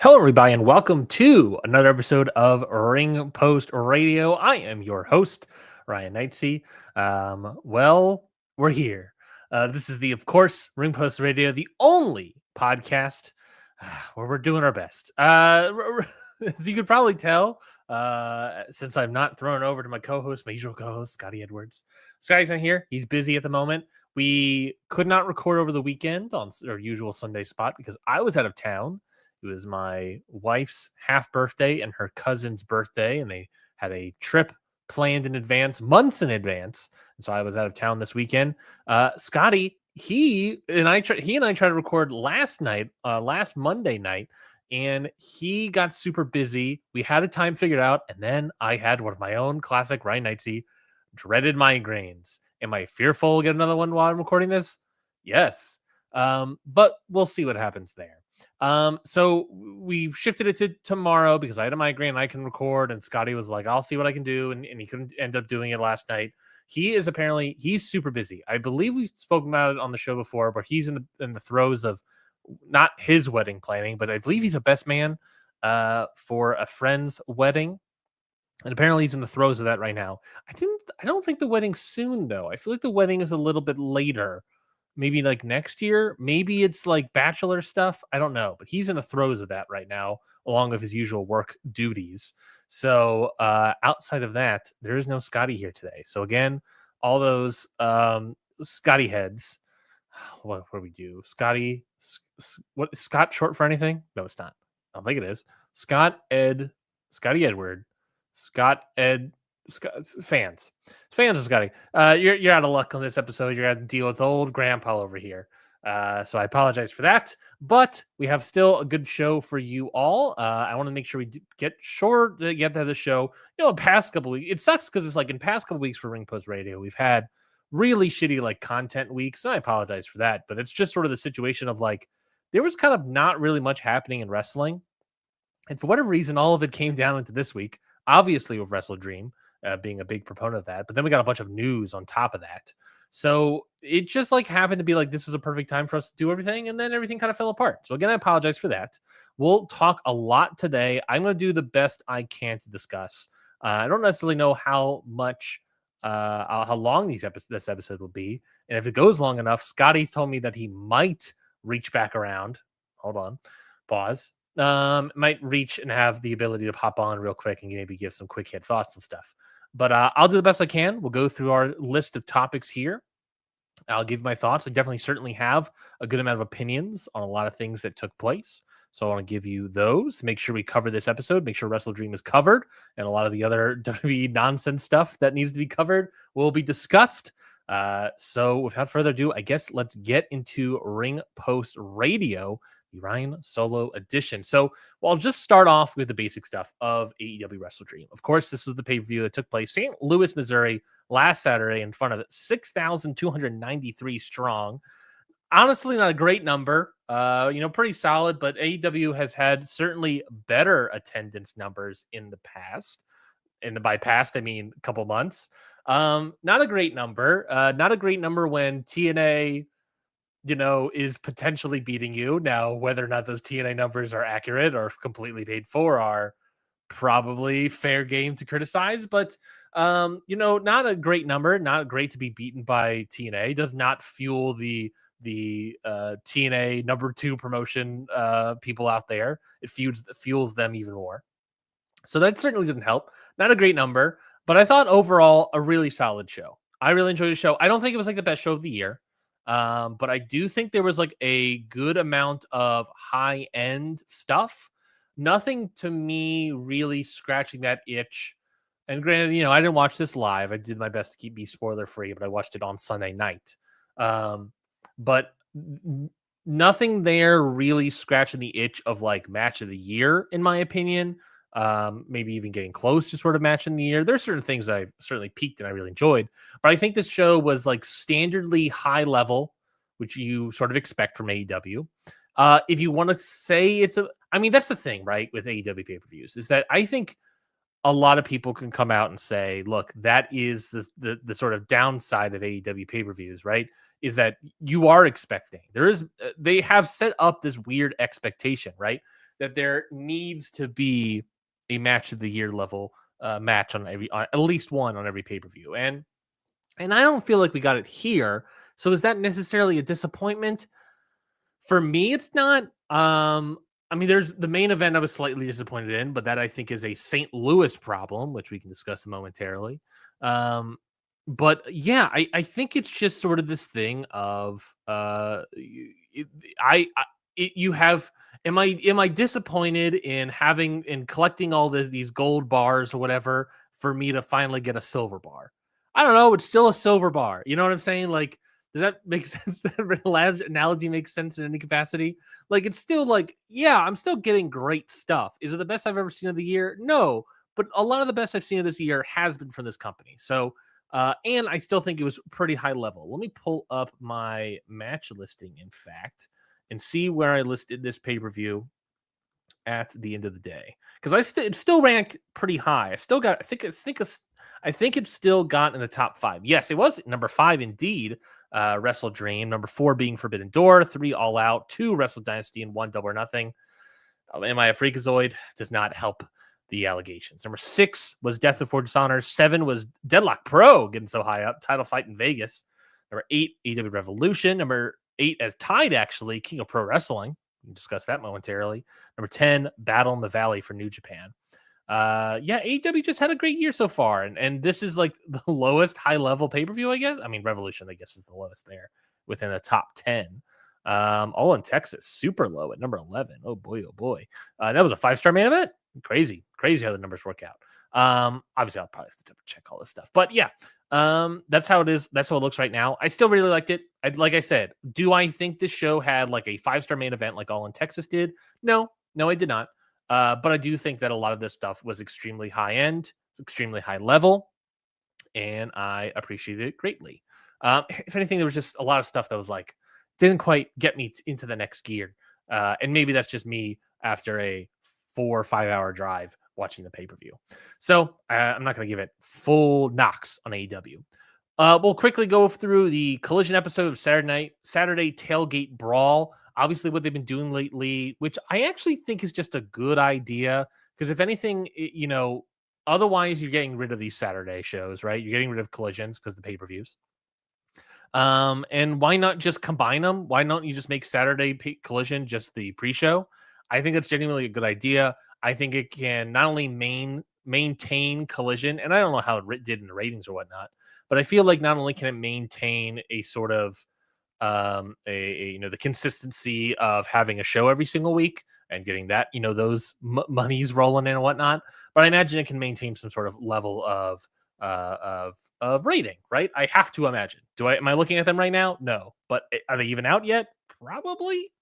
Hello, everybody, and welcome to another episode of Ring Post Radio. I am your host, Ryan Knightsey. We're here. This is of course, Ring Post Radio, the only podcast where we're doing our best. As you could probably tell, since I'm not thrown over to my co-host, my usual co-host, Scotty Edwards. Scotty's not here. He's busy at the moment. We could not record over the weekend on our usual Sunday spot because I was out of town. It was my wife's half birthday and her cousin's birthday, and they had a trip planned in advance, months in advance. And so I was out of town this weekend. Scotty, he and I tried to record last Monday night, and he got super busy. We had a time figured out, and then I had one of my own classic Ryan Knightsey dreaded migraines. Am I fearful we'll get another one while I'm recording this? Yes. But we'll see what happens there. So we shifted it to tomorrow because I had a migraine and I can record, and Scotty was like, I'll see what I can do. And he couldn't end up doing it last night. He's super busy. I believe we've spoken about it on the show before, but he's in the throes of not his wedding planning, but I believe he's a best man for a friend's wedding. And apparently he's in the throes of that right now. I don't think the wedding's soon though. I feel like the wedding is a little bit later. Maybe like next year. Maybe it's like bachelor stuff. I don't know, but he's in the throes of that right now, along with his usual work duties. So outside of that, there is no Scotty here today. So again, all those Scotty heads. What do we do? Scotty, what is Scott short for anything? No, it's not. I don't think it is. Scotty Edward, Scott Ed. Fans of Scotty. You're out of luck on this episode. You're going to deal with old grandpa over here. So I apologize for that, but we have still a good show for you all. I want to make sure we get to the show. Past couple weeks, it sucks because it's like in past couple weeks for Ring Post Radio, we've had really shitty like content weeks. And I apologize for that, but it's just sort of the situation of like there was kind of not really much happening in wrestling, and for whatever reason, all of it came down into this week. Obviously, with WrestleDream. Being a big proponent of that, but then we got a bunch of news on top of that. So it just like happened to be like this was a perfect time for us to do everything, and then everything kind of fell apart. So again, I apologize for that. We'll talk a lot today. I'm going to do the best I can to discuss. I don't necessarily know how long this episode will be, and if it goes long enough, Scotty's told me that he might reach back around. Hold on, pause. Might reach and have the ability to pop on real quick and maybe give some quick hit thoughts and stuff. But I'll do the best I can. We'll go through our list of topics here. I'll give my thoughts. I certainly have a good amount of opinions on a lot of things that took place. So I want to give you those. Make sure we cover this episode. Make sure WrestleDream is covered. And a lot of the other WWE nonsense stuff that needs to be covered will be discussed. So without further ado, I guess let's get into Ring Post Radio, the Ryan Solo edition. So I'll just start off with the basic stuff of AEW WrestleDream. Of course, this was the pay-per-view that took place St. Louis, Missouri last Saturday in front of 6,293 strong. Honestly, not a great number, pretty solid, but AEW has had certainly better attendance numbers in the past. By past, I mean a couple months. Not a great number. Not a great number when TNA is potentially beating you. Now, whether or not those TNA numbers are accurate or completely paid for are probably fair game to criticize, but not a great number, not great to be beaten by TNA. Does not fuel the TNA number 2 promotion people out there. It fuels them even more. So that certainly didn't help. Not a great number, but I thought overall a really solid show. I really enjoyed the show. I don't think it was like the best show of the year. But I do think there was like a good amount of high-end stuff. Nothing to me really scratching that itch. And granted, I didn't watch this live. I did my best to keep me spoiler-free, but I watched it on Sunday night. But nothing there really scratching the itch of like match of the year, in my opinion. Maybe even getting close to sort of match in the year. There's certain things that I've certainly peaked and I really enjoyed, but I think this show was like standardly high level, which you sort of expect from AEW. If you want to say that's the thing, right? With AEW pay-per-views is that I think a lot of people can come out and say, look, that is the sort of downside of AEW pay-per-views, right? Is that you are expecting they have set up this weird expectation, right? that there needs to be a match of the year level match on at least one on every pay-per-view. And I don't feel like we got it here. So is that necessarily a disappointment? For me, it's not. I mean, there's the main event I was slightly disappointed in, but that I think is a St. Louis problem, which we can discuss momentarily. But yeah, I think it's just sort of this thing of you have. Am I disappointed in collecting all these gold bars or whatever for me to finally get a silver bar? I don't know. It's still a silver bar. You know what I'm saying? Like, does that make sense? That analogy makes sense in any capacity. Like, it's still like, yeah, I'm still getting great stuff. Is it the best I've ever seen of the year? No, but a lot of the best I've seen of this year has been from this company. So, and I still think it was pretty high level. Let me pull up my match listing, in fact, and see where I listed this pay-per-view at the end of the day, because it still ranked pretty high. I think it's still got in the top 5. Yes, it was number 5 indeed. WrestleDream, number 4 being Forbidden Door, 3 All Out, 2 Wrestle Dynasty, and 1 Double or Nothing. Am I a Freakazoid? Does not help the allegations. Number 6 was Death Before Dishonor. 7 was Deadlock Pro, getting so high up. Title fight in Vegas. Number 8, AEW Revolution. Number 8, as tied actually, King of Pro Wrestling. We can discuss that momentarily. Number 10, Battle in the Valley for New Japan. Yeah, AEW just had a great year so far, and this is like the lowest high-level pay-per-view, I guess. I mean, Revolution, I guess, is the lowest there within the top 10. All in Texas, super low at number 11. Oh boy, oh boy. That was a 5-star main event. Crazy how the numbers work out. Obviously, I'll probably have to double check all this stuff, but yeah, that's how it is. That's how it looks right now. I still really liked it. Like I said, do I think this show had like a 5-star main event like All in Texas did? No, I did not. But I do think that a lot of this stuff was extremely high end, extremely high level, and I appreciated it greatly. If anything, there was just a lot of stuff that was like, didn't quite get me into the next gear. And maybe that's just me after a 4 or 5 hour drive watching the pay-per-view. So I'm not going to give it full knocks on AEW. We'll quickly go through the Collision episode of Saturday Tailgate Brawl. Obviously, what they've been doing lately, which I actually think is just a good idea, because if anything, otherwise you're getting rid of these Saturday shows, right? You're getting rid of Collisions because the pay-per-views. And why not just combine them? Why don't you just make Saturday Collision just the pre-show? I think that's genuinely a good idea. I think it can not only maintain Collision, and I don't know how it did in the ratings or whatnot, but I feel like not only can it maintain a sort of the consistency of having a show every single week and getting that, those monies rolling in and whatnot, but I imagine it can maintain some sort of level of rating, right? I have to imagine. Am I looking at them right now? No, but are they even out yet? Probably.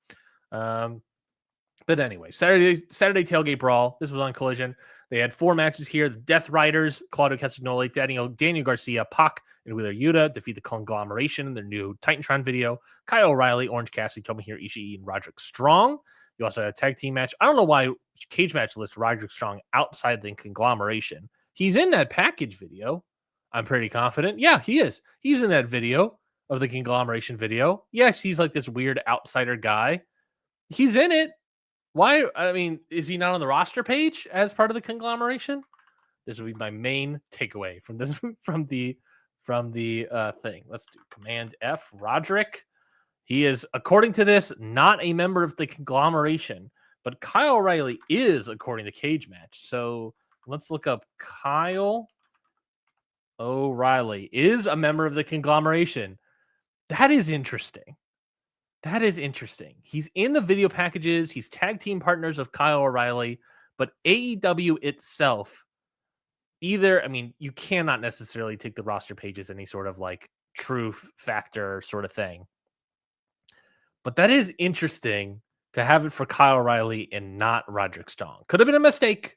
But anyway, Saturday Tailgate Brawl. This was on Collision. They had 4 matches here. The Death Riders, Claudio Castagnoli, Daniel Garcia, Pac, and Wheeler Yuta defeat the Conglomeration in their new Titantron video. Kyle O'Reilly, Orange Cassidy, Tomohiro Ishii, and Roderick Strong. You also had a tag team match. I don't know why Cage Match lists Roderick Strong outside the Conglomeration. He's in that package video. I'm pretty confident. Yeah, he is. He's in that video of the Conglomeration video. Yes, he's like this weird outsider guy. He's in it. Why? I mean, is he not on the roster page as part of the Conglomeration? This would be my main takeaway from this from the thing. Let's do Command F. Roderick. He is, according to this, not a member of the Conglomeration, but Kyle O'Reilly is, according to Cage Match. So let's look up Kyle O'Reilly is a member of the Conglomeration. That is interesting. He's in the video packages. He's tag team partners of Kyle O'Reilly, but AEW itself, you cannot necessarily take the roster pages any sort of like truth factor sort of thing. But that is interesting to have it for Kyle O'Reilly and not Roderick Strong. Could have been a mistake,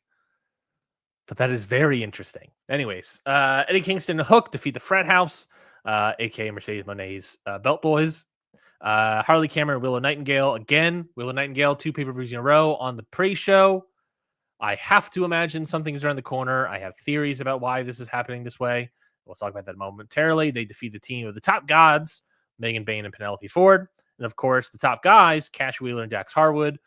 but that is very interesting. Anyways, Eddie Kingston and Hook defeat the Frat House, aka Mercedes Monet's Belt Boys. Harley Cameron and Willow Nightingale. Again, Willow Nightingale, 2 pay-per-views in a row on the pre-show. I have to imagine something's around the corner. I have theories about why this is happening this way. We'll talk about that momentarily. They defeat the team of the Top Gods, Megan Bayne and Penelope Ford. And of course, the Top Guys, Cash Wheeler and Dax Harwood,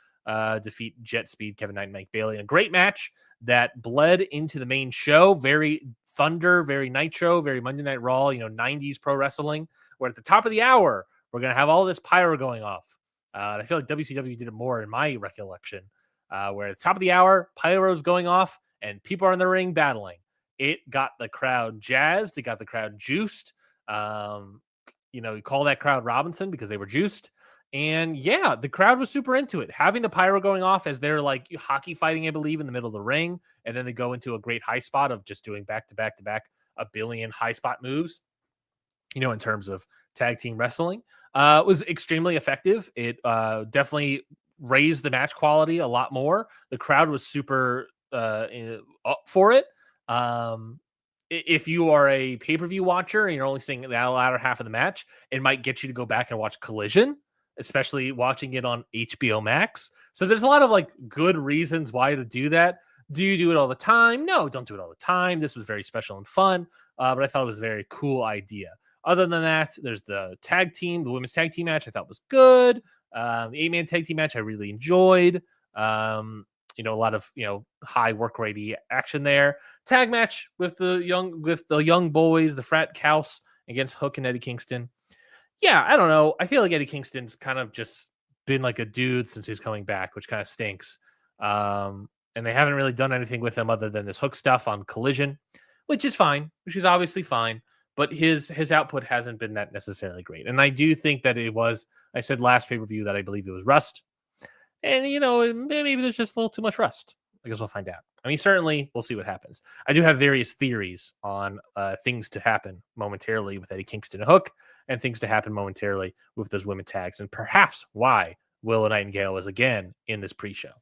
defeat Jet Speed, Kevin Knight, and Mike Bailey in a great match that bled into the main show. Very Thunder, very Nitro, very Monday Night Raw, 90s pro wrestling, where at the top of the hour, we're going to have all this pyro going off. And I feel like WCW did it more in my recollection, where at the top of the hour, pyro's going off and people are in the ring battling. It got the crowd jazzed. It got the crowd juiced. You call that crowd Robinson because they were juiced. And yeah, the crowd was super into it. Having the pyro going off as they're like hockey fighting, I believe, in the middle of the ring. And then they go into a great high spot of just doing back to back to back a billion high spot moves, in terms of tag team wrestling, was extremely effective. It definitely raised the match quality a lot more. The crowd was super up for it. If you are a pay-per-view watcher and you're only seeing the latter half of the match, it might get you to go back and watch Collision, especially watching it on HBO Max. So there's a lot of like good reasons why to do that. Do you do it all the time? No, don't do it all the time. This was very special and fun, but I thought it was a very cool idea. Other than that, there's the women's tag team match I thought was good. The 8-man tag team match I really enjoyed. A lot of high work rate action there. Tag match with the young boys, the Frat Cows against Hook and Eddie Kingston. Yeah, I don't know. I feel like Eddie Kingston's kind of just been like a dude since he's coming back, which kind of stinks. And they haven't really done anything with him other than this Hook stuff on Collision, which is fine, which is obviously fine. But his output hasn't been that necessarily great. And I do think that I said last pay-per-view that I believe it was rust. And, maybe there's just a little too much rust. I guess we'll find out. I mean, certainly we'll see what happens. I do have various theories on things to happen momentarily with Eddie Kingston and Hook and things to happen momentarily with those women tags and perhaps why Willow Nightingale is again in this pre-show.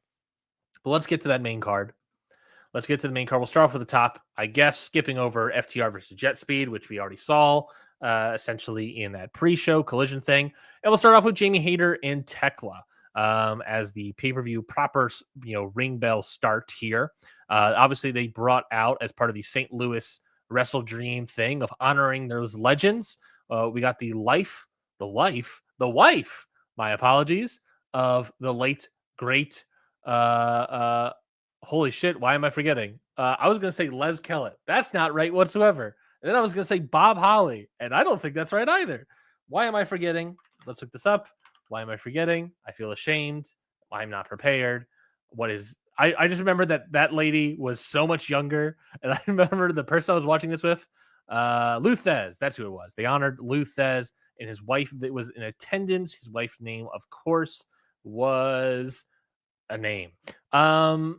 But let's get to that main card. We'll start off with the top, I guess, skipping over FTR versus Jet Speed, which we already saw essentially in that pre-show Collision thing. And we'll start off with Jamie Hayter and Tekla as the pay-per-view proper, ring bell start here. Obviously, they brought out as part of the St. Louis WrestleDream thing of honoring those legends. We got the wife, my apologies, of the late, great, holy shit, why am I forgetting? I was going to say Les Kellett. That's not right whatsoever. And then I was going to say Bob Holly, and I don't think that's right either. Why am I forgetting? Let's look this up. Why am I forgetting? I feel ashamed. I'm not prepared. I just remember that lady was so much younger, and I remember the person I was watching this with, Lou Thez. That's who it was. They honored Lou Thez and his wife that was in attendance. His wife's name, of course, was a name. No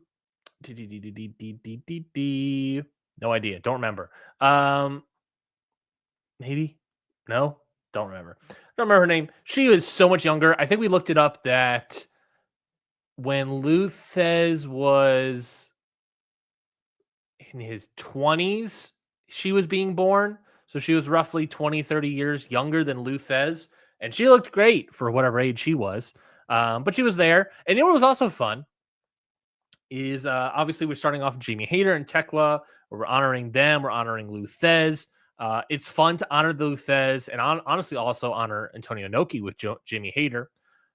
idea. Don't remember. Maybe? No? Don't remember. Don't remember her name. She was so much younger. I think we looked it up that when Lou Thez was in his 20s, she was being born. So she was roughly 20, 30 years younger than Lou Thez. And she looked great for whatever age she was. But she was there. And what was also fun is obviously we're starting off with Jamie Hayter and Tekla. We're honoring them. We're honoring Lou Thez. It's fun to honor the Lou Thez and honestly also honor Antonio Inoki with Jamie Hayter,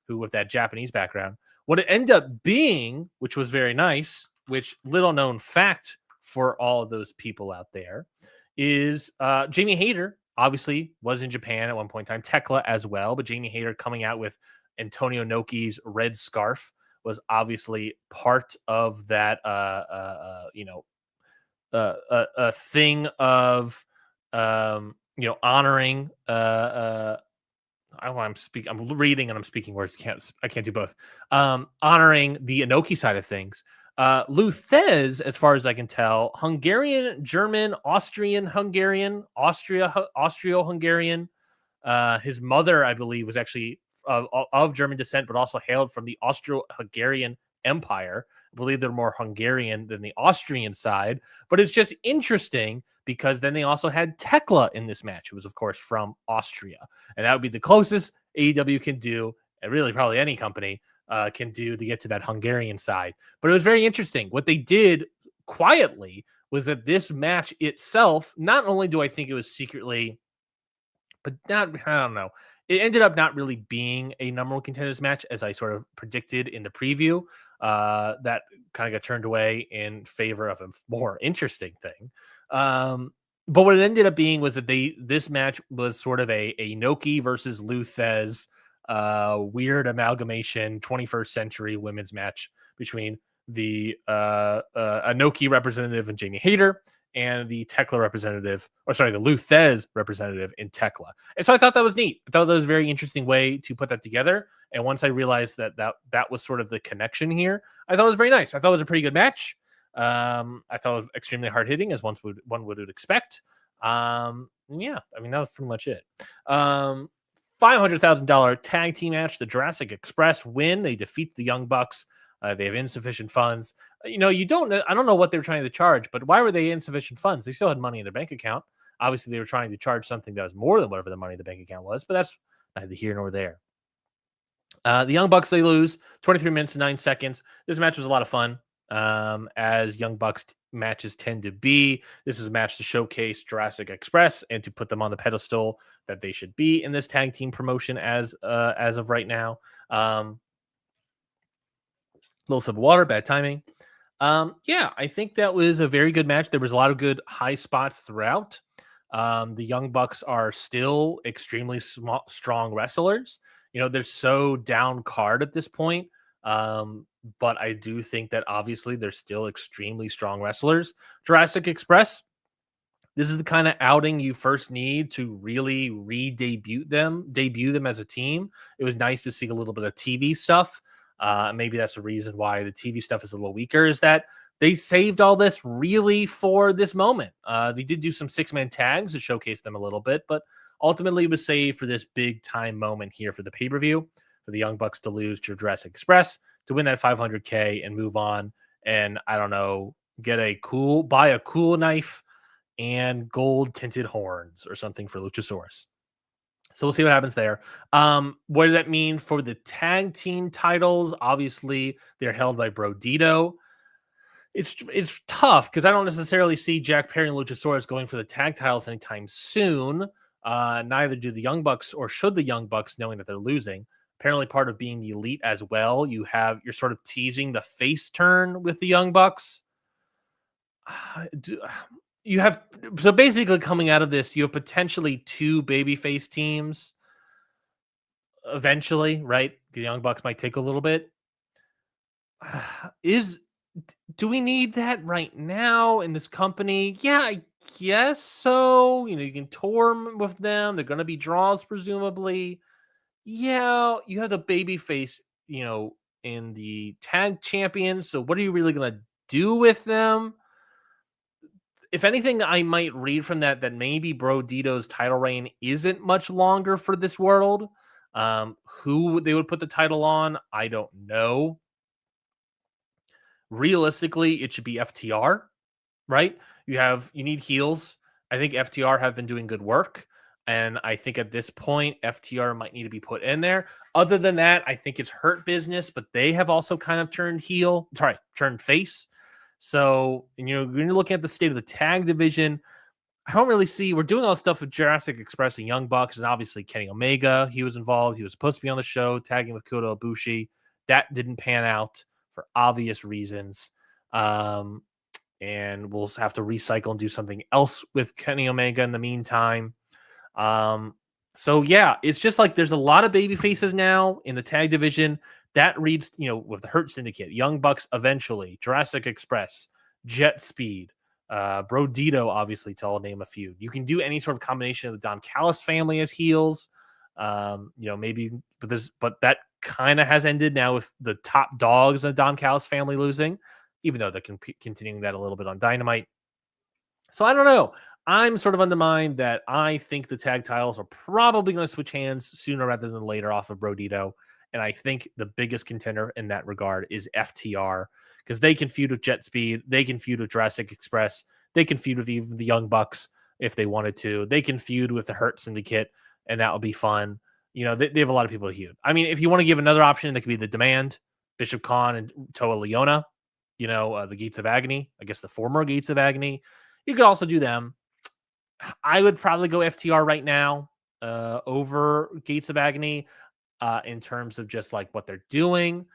who with that Japanese background. What it ended up being, which was very nice, which little known fact for all of those people out there, is Jamie Hayter obviously was in Japan at one point in time, Tekla as well, but Jamie Hayter coming out with Antonio Inoki's red scarf was obviously part of that, a thing of, honoring. I'm reading and I'm speaking words. I can't do both. Honoring the Inoki side of things. Lou Thez, as far as I can tell, Hungarian, German, Austrian, Hungarian, Austro-Hungarian. His mother, I believe, was actually of German descent, but also hailed from the Austro-Hungarian Empire. I believe they're more Hungarian than the Austrian side, but it's just interesting because then they also had Tekla in this match, who was, of course, from Austria. And that would be the closest AEW can do, and really probably any company can do to get to that Hungarian side. But it was very interesting. What they did quietly was that this match itself, not only do I think it was secretly, but not, I don't know, it ended up not really being a number one contenders match as I sort of predicted in the preview. That kind of got turned away in favor of a more interesting thing. But what it ended up being was that this match was sort of a Inoki versus Lou Thez weird amalgamation 21st century women's match between the Inoki representative and Jamie Hayter and the Tekla representative, or sorry, the Lou Thez representative in Tekla. And so I thought that was neat. I thought that was a very interesting way to put that together. And once I realized that was sort of the connection here, I thought it was very nice. I thought it was a pretty good match. I thought it was extremely hard hitting, as one would expect. Yeah, I mean, that was pretty much it. $500,000 tag team match. The Jurassic Express win. They defeat the Young Bucks. They have insufficient funds. I don't know what they're trying to charge, but why were they insufficient funds? They still had money in their bank account. Obviously, they were trying to charge something that was more than whatever the money in the bank account was, but that's neither here nor there. The Young Bucks, they lose 23 minutes and 9 seconds. This match was a lot of fun, as Young Bucks matches tend to be. This is a match to showcase Jurassic Express and to put them on the pedestal that they should be in this tag team promotion as of right now. Little sip of water, bad timing. Yeah, I think that was a very good match. There was a lot of good high spots throughout. The Young Bucks are still extremely strong wrestlers. They're so down card at this point. But I do think that obviously they're still extremely strong wrestlers. Jurassic Express, this is the kind of outing you first need to really debut them as a team. It was nice to see a little bit of TV stuff. Maybe that's the reason why the TV stuff is a little weaker, is that they saved all this really for this moment. They did do some 6-man tags to showcase them a little bit, but ultimately it was saved for this big time moment here for the pay-per-view, for the Young Bucks to lose to Jurassic Express, to win that $500K and move on. And I don't know, buy a cool knife and gold tinted horns or something for Luchasaurus. So we'll see what happens there. What does that mean for the tag team titles? Obviously, they're held by Brodito. It's tough because I don't necessarily see Jack Perry and Luchasaurus going for the tag titles anytime soon. Neither do the Young Bucks, or should the Young Bucks, knowing that they're losing. Apparently, part of being the elite as well, you're sort of teasing the face turn with the Young Bucks. So basically coming out of this, you have potentially 2 babyface teams eventually, right? The Young Bucks might take a little bit. Do we need that right now in this company? Yeah, I guess so. You can tour with them. They're going to be draws, presumably. Yeah, you have the babyface, in the tag champions. So what are you really going to do with them? If anything, I might read from that maybe Brodito's title reign isn't much longer for this world. Who they would put the title on, I don't know. Realistically, it should be FTR, right? You need heels. I think FTR have been doing good work. And I think at this point, FTR might need to be put in there. Other than that, I think it's Hurt Business, but they have also kind of turned face. So, when you're looking at the state of the tag division, I don't really see. We're doing all this stuff with Jurassic Express and Young Bucks, and obviously Kenny Omega. He was involved. He was supposed to be on the show, tagging with Kota Ibushi. That didn't pan out for obvious reasons. And we'll have to recycle and do something else with Kenny Omega in the meantime. So yeah, it's just like there's a lot of baby faces now in the tag division. That reads, with the Hurt Syndicate, Young Bucks eventually, Jurassic Express, Jet Speed, Brodito, obviously, to all name a few. You can do any sort of combination of the Don Callis family as heels. Maybe, but that kind of has ended now with the top dogs of the Don Callis family losing, even though they're continuing that a little bit on Dynamite. So I don't know. I'm sort of on the mind that I think the tag titles are probably going to switch hands sooner rather than later off of Brodito. And I think the biggest contender in that regard is FTR, because they can feud with Jet Speed. They can feud with Jurassic Express. They can feud with even the Young Bucks if they wanted to. They can feud with the Hurt Syndicate, and that will be fun. They have a lot of people to feud. I mean, if you want to give another option, that could be the Demand, Bishop Khan and Toa Leona, the Gates of Agony. I guess the former Gates of Agony. You could also do them. I would probably go FTR right now. over Gates of Agony in terms of just like what they're doing.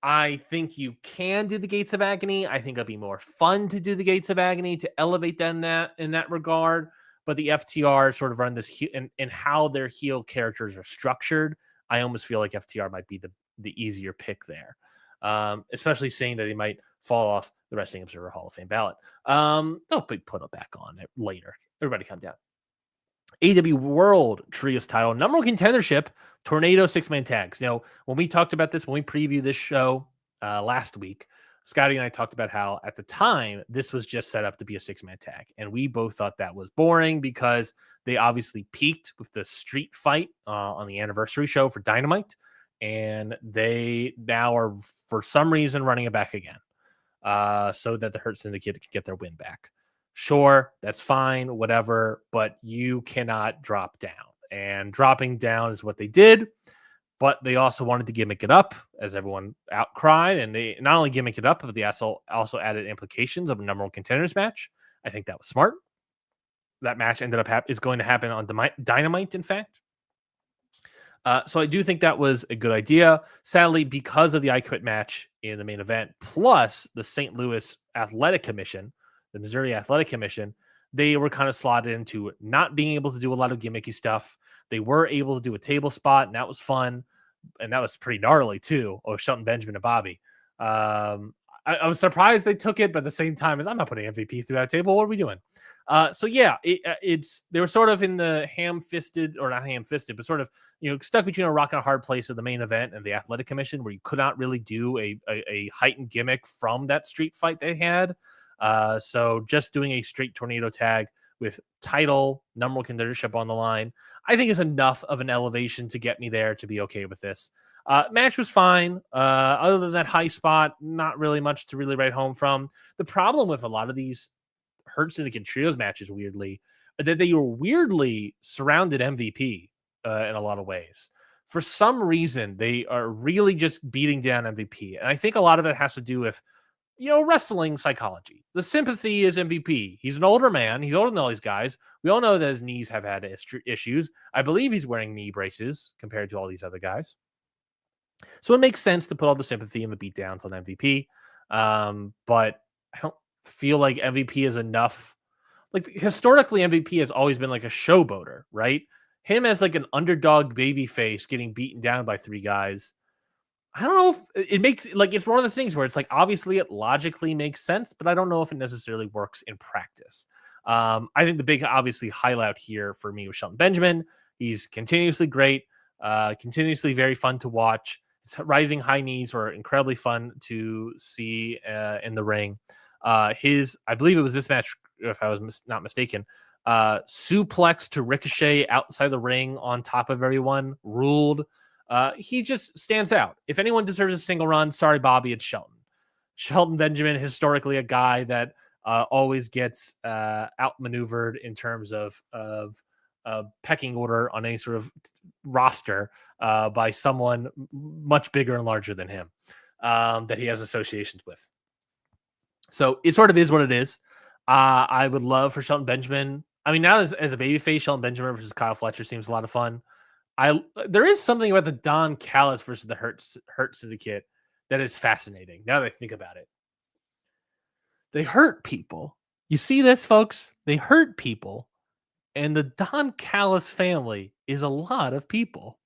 I think you can do the Gates of Agony. I think it'll be more fun to do the Gates of Agony to elevate them in that regard. But the FTR sort of run this and how their heel characters are structured. I almost feel like FTR might be the easier pick there, especially seeing that they might fall off the Wrestling Observer Hall of Fame ballot. They'll be put it back on it later. Everybody calm down. AEW World Trios title, number one contendership, Tornado 6-man tags. Now, when we talked about this, when we previewed this show last week, Scotty and I talked about how at the time this was just set up to be a 6-man tag. And we both thought that was boring because they obviously peaked with the street fight on the anniversary show for Dynamite. And they now are, for some reason, running it back again so that the Hurt Syndicate can get their win back. Sure, that's fine, whatever, but you cannot drop down. And dropping down is what they did, but they also wanted to gimmick it up, as everyone outcried, and they not only gimmick it up, but they also added implications of a number one contenders match. I think that was smart. That match ended up is going to happen on Dynamite, in fact. So I do think that was a good idea. Sadly, because of the I Quit match in the main event, plus the St. Louis Athletic Commission, the Missouri Athletic Commission, they were kind of slotted into not being able to do a lot of gimmicky stuff. They were able to do a table spot, and that was fun. And that was pretty gnarly, too, of Shelton Benjamin and Bobby. I was surprised they took it, but at the same time, I'm not putting MVP through that table. What are we doing? So yeah, they were sort of in the ham-fisted, or not ham-fisted, but sort of, stuck between a rock and a hard place of the main event and the Athletic Commission, where you could not really do a heightened gimmick from that street fight they had. So just doing a straight tornado tag with title, number one contendership on the line, I think is enough of an elevation to get me there to be okay with this. Match was fine. Other than that high spot, not really much to really write home from. The problem with a lot of these Hurt Syndicate Trios matches, weirdly, that they were weirdly surrounded MVP in a lot of ways. For some reason, they are really just beating down MVP. And I think a lot of it has to do with, wrestling psychology. The sympathy is MVP. He's an older man. He's older than all these guys. We all know that his knees have had issues. I believe he's wearing knee braces compared to all these other guys. So it makes sense to put all the sympathy and the beatdowns on MVP. But I don't feel like MVP is enough. Like, historically, MVP has always been like a showboater, right? Him as like an underdog baby face getting beaten down by three guys. I don't know if it makes, like, it's one of those things where it's like, obviously it logically makes sense, but I don't know if it necessarily works in practice. I think the big, obviously, highlight here for me was Shelton Benjamin. He's continuously great, continuously very fun to watch. His rising high knees were incredibly fun to see in the ring. I believe it was this match, if I was not mistaken, suplex to Ricochet outside the ring on top of everyone, ruled. He just stands out. If anyone deserves a single run, sorry, Bobby, it's Shelton. Shelton Benjamin, historically a guy that always gets outmaneuvered in terms of pecking order on any sort of roster by someone much bigger and larger than him that he has associations with. So it sort of is what it is. I would love for Shelton Benjamin. I mean, now as a babyface, Shelton Benjamin versus Kyle Fletcher seems a lot of fun. There is something about the Don Callis versus the Hurt Syndicate that is fascinating. Now that I think about it, they hurt people. You see this, folks? They hurt people, and the Don Callis family is a lot of people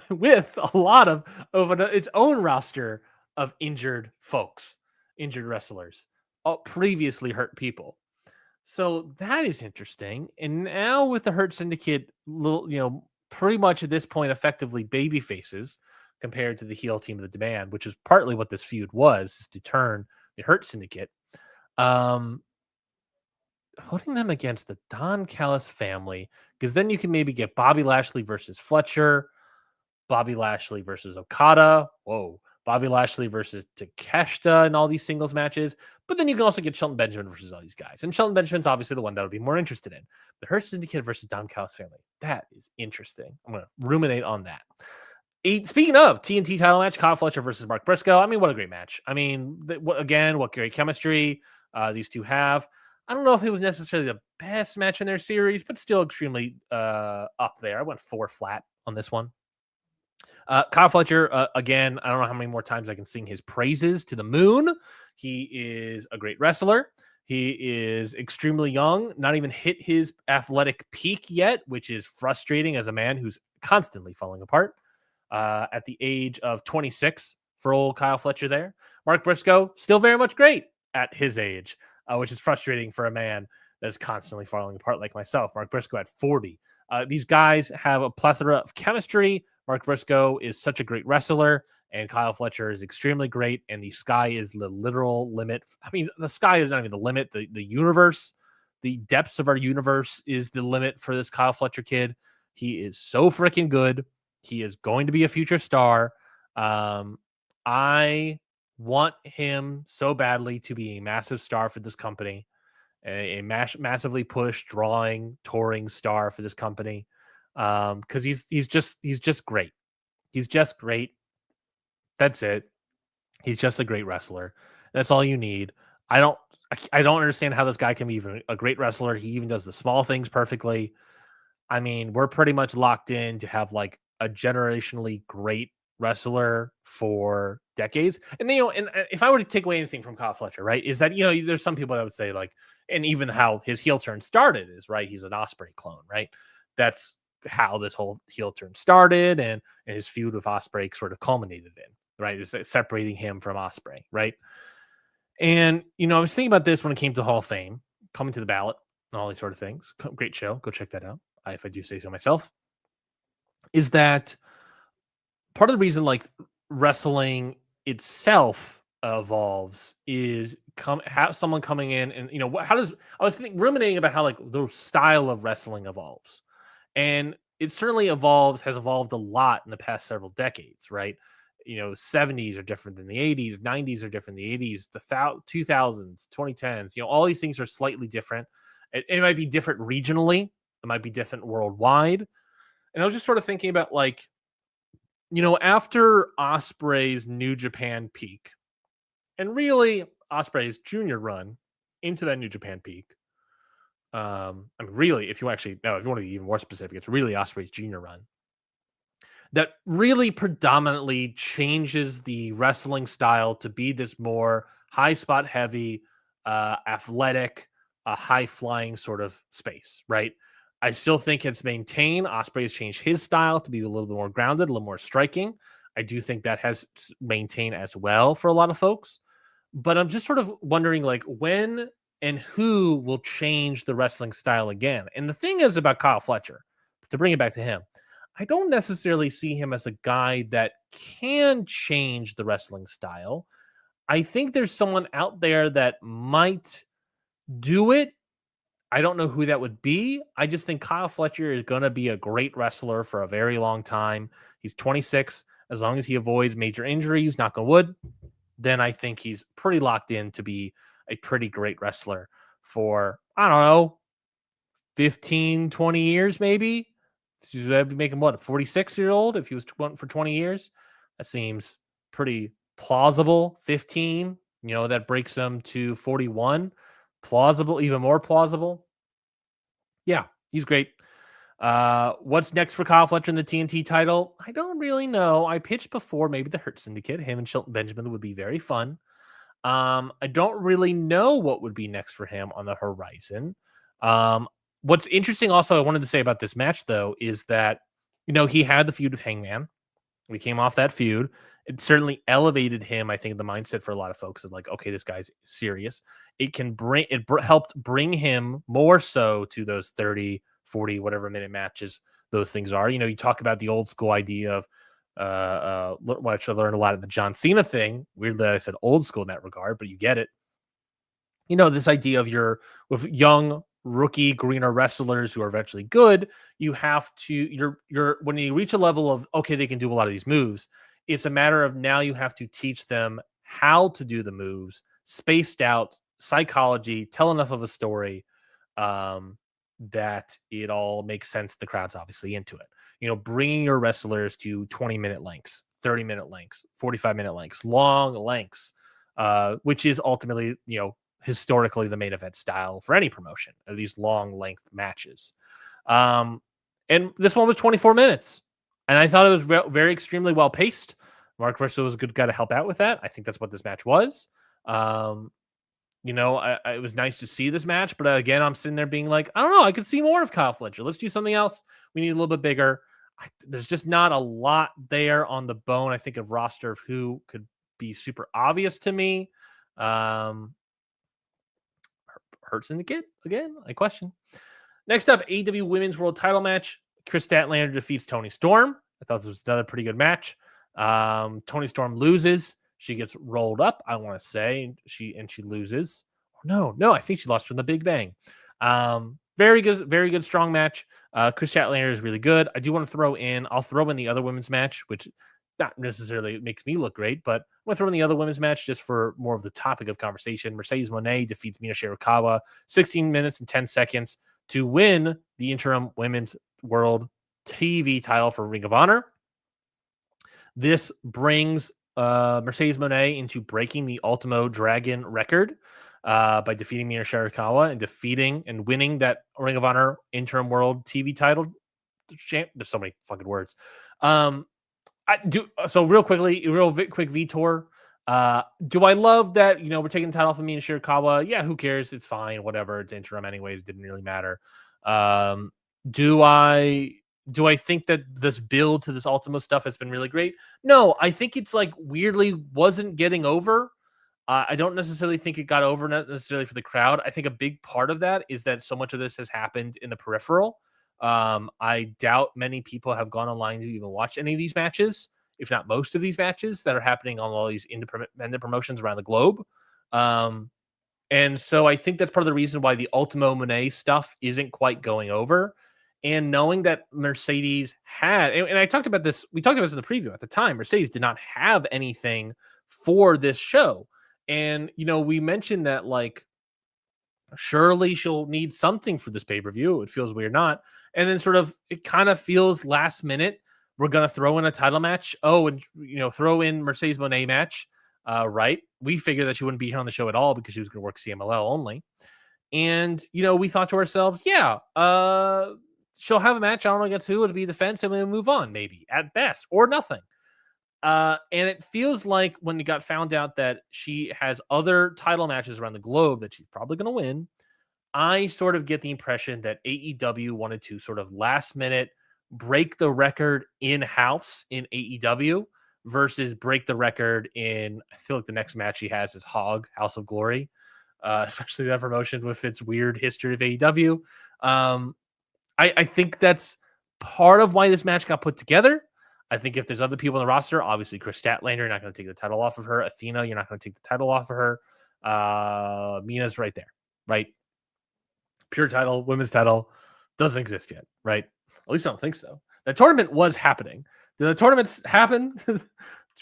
with a lot of its own roster of injured folks, injured wrestlers, previously hurt people. So that is interesting. And now with the Hurt Syndicate, pretty much at this point, effectively baby faces compared to the heel team of the Demand, which is partly what this feud was, is to turn the Hurt Syndicate. Putting them against the Don Callis family, because then you can maybe get Bobby Lashley versus Fletcher, Bobby Lashley versus Okada. Whoa. Bobby Lashley versus Takeshita in all these singles matches. But then you can also get Shelton Benjamin versus all these guys. And Shelton Benjamin's obviously the one that would be more interested in. The Hurt Syndicate versus Don Callis family. That is interesting. I'm going to ruminate on that. Speaking of TNT title match, Kyle Fletcher versus Mark Briscoe. I mean, what a great match. I mean, what great chemistry these two have. I don't know if it was necessarily the best match in their series, but still extremely up there. I went 4 flat on this one. Kyle Fletcher, again, I don't know how many more times I can sing his praises to the moon. He is a great wrestler. He is extremely young, not even hit his athletic peak yet, which is frustrating as a man who's constantly falling apart at the age of 26 for old Kyle Fletcher there. Mark Briscoe, still very much great at his age, which is frustrating for a man that's constantly falling apart like myself. Mark Briscoe at 40. These guys have a plethora of chemistry. Mark Briscoe is such a great wrestler, and Kyle Fletcher is extremely great, and the sky is the literal limit. I mean, the sky is not even the limit. The universe, the depths of our universe is the limit for this Kyle Fletcher kid. He is so freaking good. He is going to be a future star. I want him so badly to be a massive star for this company, a massively pushed, drawing, touring star for this company. Because he's just great. He's just great. That's it. He's just a great wrestler. That's all you need. I don't understand how this guy can be even a great wrestler. He even does the small things perfectly. I mean, we're pretty much locked in to have like a generationally great wrestler for decades. And and if I were to take away anything from Kyle Fletcher, right, is that there's some people that would say like, and even how his heel turn started is right. He's an Osprey clone, right? That's how this whole heel turn started, and his feud with Osprey sort of culminated in, right? Is separating him from Osprey, right? And I was thinking about this when it came to Hall of Fame, coming to the ballot, and all these sort of things. Great show. Go check that out. If I do say so myself, is that part of the reason like wrestling itself evolves is have someone coming in and how does I was ruminating about how like the style of wrestling evolves, and it certainly has evolved a lot in the past several decades, right? 70s are different than the 80s, 90s are different than the 80s, the 2000s, 2010s, all these things are slightly different. It might be different regionally, it might be different worldwide. And I was just sort of thinking about like, after Osprey's New Japan peak, and really Osprey's junior run into that New Japan peak. I mean, really, if you want to be even more specific, it's really Osprey's junior run that really predominantly changes the wrestling style to be this more high spot heavy, athletic, high flying sort of space, right? I still think it's maintained. Osprey has changed his style to be a little bit more grounded, a little more striking. I do think that has maintained as well for a lot of folks. But I'm just sort of wondering, like, when and who will change the wrestling style again. And the thing is about Kyle Fletcher, to bring it back to him, I don't necessarily see him as a guy that can change the wrestling style. I think there's someone out there that might do it. I don't know who that would be. I just think Kyle Fletcher is going to be a great wrestler for a very long time. He's 26. As long as he avoids major injuries, knock on wood, then I think he's pretty locked in to be a pretty great wrestler for, I don't know, 15, 20 years maybe. That'd be making what, a 46-year-old if he was for 20 years? That seems pretty plausible. 15, that breaks him to 41. Plausible, even more plausible. Yeah, he's great. What's next for Kyle Fletcher in the TNT title? I don't really know. I pitched before maybe the Hurt Syndicate. Him and Shelton Benjamin would be very fun. I don't really know what would be next for him on the horizon. What's interesting also I wanted to say about this match, though, is that, he had the feud with Hangman. We came off that feud. It certainly elevated him, I think, the mindset for a lot of folks of like, okay, this guy's serious. Helped bring him more so to those 30, 40, whatever minute matches those things are. You talk about the old school idea of which I learned a lot of the John Cena thing. Weird that I said old school in that regard, but you get it. This idea of with young rookie greener wrestlers who are eventually good, you have to when you reach a level of, okay, they can do a lot of these moves. It's a matter of now you have to teach them how to do the moves, spaced out psychology, tell enough of a story that it all makes sense. The crowd's obviously into it. Bringing your wrestlers to 20-minute lengths, 30-minute lengths, 45-minute lengths, long lengths, which is ultimately, historically the main event style for any promotion, or these long length matches. And this one was 24 minutes, and I thought it was very extremely well paced. Mark Briscoe was a good guy to help out with that. I think that's what this match was. It was nice to see this match, but again, I'm sitting there being like, I don't know, I could see more of Kyle Fletcher. Let's do something else. We need a little bit bigger. There's just not a lot there on the bone, I think, of roster of who could be super obvious to me. Hurts in the kid again, I question. Next up, AEW Women's World Title match. Chris Statlander defeats Toni Storm. I thought this was another pretty good match. Toni Storm loses. She gets rolled up, I want to say, she loses. No, I think she lost from the Big Bang. Very good, strong match. Chris Statlander is really good. I do want to I'll throw in the other women's match, which not necessarily makes me look great, but I'm going to throw in the other women's match just for more of the topic of conversation. Mercedes Moné defeats Mina Shirakawa 16 minutes and 10 seconds to win the interim Women's World TV title for Ring of Honor. This brings Mercedes Moné into breaking the Ultimo Dragon record by defeating Mina Shirakawa and winning that Ring of Honor interim World TV title. There's so many fucking words. Real quick Vitor. Do I love that, we're taking the title off of Mina Shirakawa? Yeah, who cares? It's fine, whatever. It's interim anyways. It didn't really matter. Do I think that this build to this Ultimo stuff has been really great? No, I think it's like weirdly wasn't getting over. I don't necessarily think it got over necessarily for the crowd. I think a big part of that is that so much of this has happened in the peripheral. I doubt many people have gone online to even watch any of these matches, if not most of these matches that are happening on all these independent promotions around the globe. And so I think that's part of the reason why the Ultimo Moné stuff isn't quite going over. And knowing that Mercedes had, and I talked about this, we talked about this in the preview at the time, Mercedes did not have anything for this show. And, we mentioned that, like, surely she'll need something for this pay-per-view. It feels weird not. And then it kind of feels last minute. We're going to throw in a title match. Oh, and, throw in Mercedes Moné match. Right. We figured that she wouldn't be here on the show at all because she was going to work CMLL only. And, we thought to ourselves, yeah, she'll have a match. I don't know against who. It'll be defense and we'll move on, maybe at best, or nothing. And it feels like when it got found out that she has other title matches around the globe that she's probably going to win, I sort of get the impression that AEW wanted to sort of last minute break the record in-house in AEW versus break the record in, I feel like the next match she has is House of Glory, especially that promotion with its weird history of AEW. I think that's part of why this match got put together. I think if there's other people in the roster, obviously Chris Statlander, you're not going to take the title off of her. Athena, you're not going to take the title off of her. Mina's right there, right? Pure title, women's title, doesn't exist yet, right? At least I don't think so. The tournament was happening. Did the tournaments happen?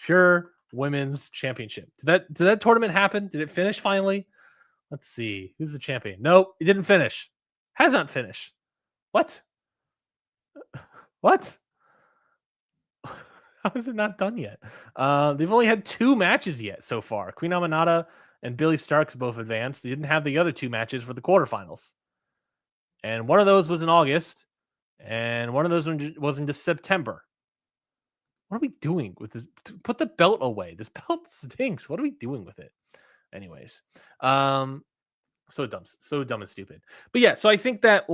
Pure women's championship. Did that tournament happen? Did it finish finally? Let's see. Who's the champion? Nope, it didn't finish. Has not finished. What? What? How is it not done yet? They've only had 2 matches yet so far. Queen Aminata and Billy Starks both advanced. They didn't have the other 2 matches for the quarterfinals. And one of those was in August. And one of those was into September. What are we doing with this? Put the belt away. This belt stinks. What are we doing with it? Anyways. So dumb and stupid. But yeah, so I think that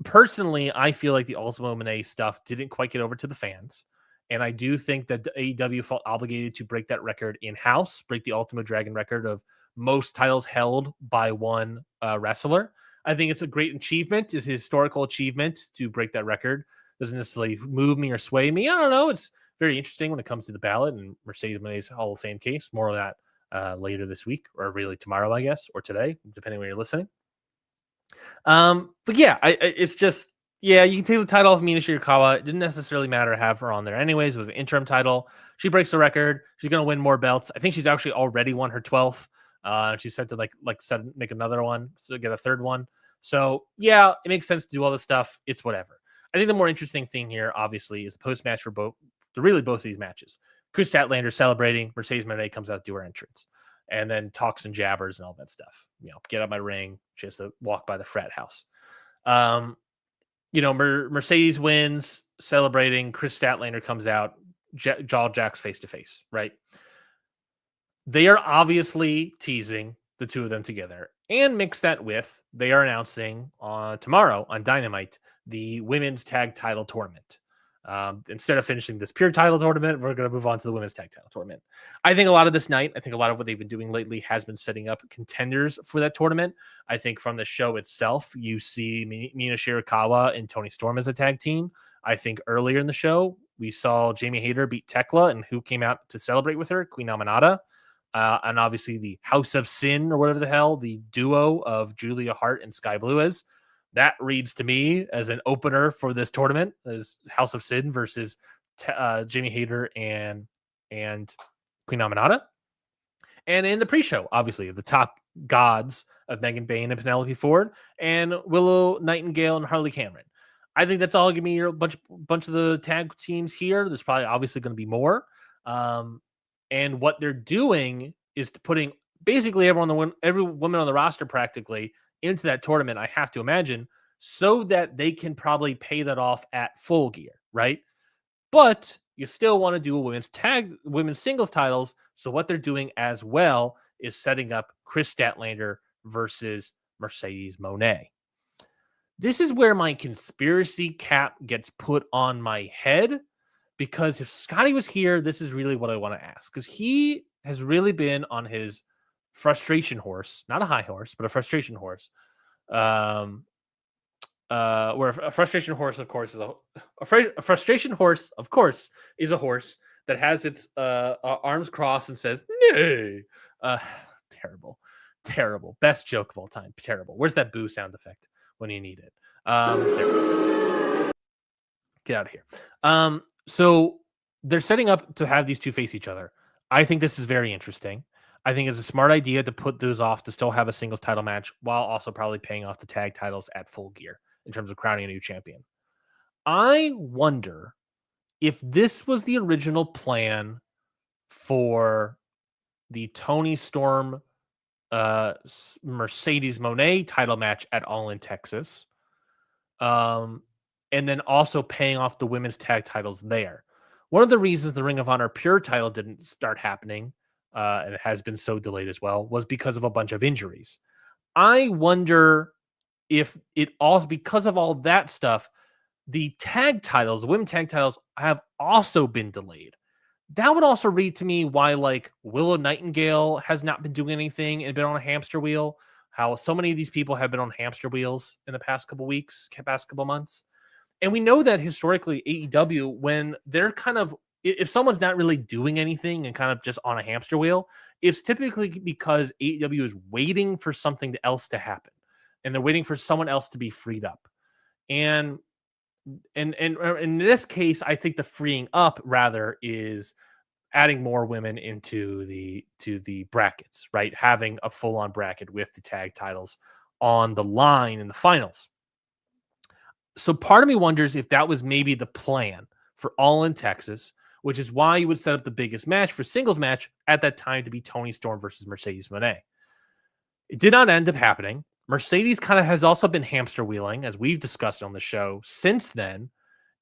personally, I feel like the Ultimo Moné stuff didn't quite get over to the fans. And I do think that the AEW felt obligated to break that record in-house, break the Ultimo Dragon record of most titles held by one wrestler. I think it's a great achievement. It's a historical achievement to break that record. Doesn't necessarily move me or sway me. I don't know. It's very interesting when it comes to the ballot and Mercedes Moné's Hall of Fame case. More of that later this week, or really tomorrow, I guess, or today, depending when you're listening. But yeah, it's just, yeah, you can take the title off Mina Shirakawa. It didn't necessarily matter to have her on there anyways. It was an interim title. She breaks the record. She's going to win more belts. I think she's actually already won her 12th. She's set to make another one, so get a third one. So yeah, it makes sense to do all this stuff. It's whatever. I think the more interesting thing here, obviously, is the post-match for both of these matches. Chris Statlander celebrating. Mercedes Moné comes out to do her entrance. and then talks and jabbers and all that stuff. Get out my ring. She has to walk by the frat house. Mercedes wins, celebrating. Chris Statlander comes out, jaw jacks face to face, right? They are obviously teasing the two of them together, and mix that with they are announcing tomorrow on Dynamite the women's tag title tournament. Instead of finishing this pure title tournament, we're going to move on to the women's tag title tournament. I think a lot of this night, I think a lot of what they've been doing lately has been setting up contenders for that tournament. I think from the show itself, you see Mina Shirakawa and Toni Storm as a tag team. I think earlier in the show, we saw Jamie Hayter beat Tekla, and who came out to celebrate with her? Queen Amanada. And obviously the House of Sin, or whatever the hell, the duo of Julia Hart and Sky Blue is. That reads to me as an opener for this tournament, as House of Sin versus Jamie Hayter and Queen Amanada. And in the pre-show, obviously, the top gods of Megan Bayne and Penelope Ford, and Willow Nightingale and Harley Cameron. I think that's all going to be a bunch of the tag teams here. There's probably obviously going to be more. And what they're doing is putting basically every woman on the roster practically into that tournament, I have to imagine, so that they can probably pay that off at Full Gear, right? But you still want to do a women's singles titles. So what they're doing as well is setting up Chris Statlander versus Mercedes Moné. This is where my conspiracy cap gets put on my head, because if Scotty was here, this is really what I want to ask, because he has really been on his frustration horse, not a high horse, but a frustration horse. Where a frustration horse, of course, is a frustration horse, of course, is a horse that has its arms crossed and says, "Nay." Terrible. Best joke of all time. Terrible. Where's that boo sound effect when you need it? Get out of here. So they're setting up to have these two face each other. I think this is very interesting. I think it's a smart idea to put those off to still have a singles title match while also probably paying off the tag titles at Full Gear in terms of crowning a new champion. I wonder if this was the original plan for the Toni Storm Mercedes Moné title match at All In Texas. And then also paying off the women's tag titles there. One of the reasons the Ring of Honor Pure title didn't start happening, and it has been so delayed as well, was because of a bunch of injuries. I wonder if it also, because of all that stuff, the tag titles, the women's tag titles, have also been delayed. That would also read to me why, like, Willow Nightingale has not been doing anything and been on a hamster wheel. How so many of these people have been on hamster wheels in the past couple weeks, past couple months. And we know that historically AEW, when they're kind of, if someone's not really doing anything and kind of just on a hamster wheel, it's typically because AEW is waiting for something else to happen. And they're waiting for someone else to be freed up. And in this case, I think the freeing up rather is adding more women into the brackets, right? Having a full-on bracket with the tag titles on the line in the finals. So part of me wonders if that was maybe the plan for All In Texas, which is why you would set up the biggest match for singles match at that time to be Toni Storm versus Mercedes Moné. It did not end up happening. Mercedes kind of has also been hamster wheeling, as we've discussed on the show since then.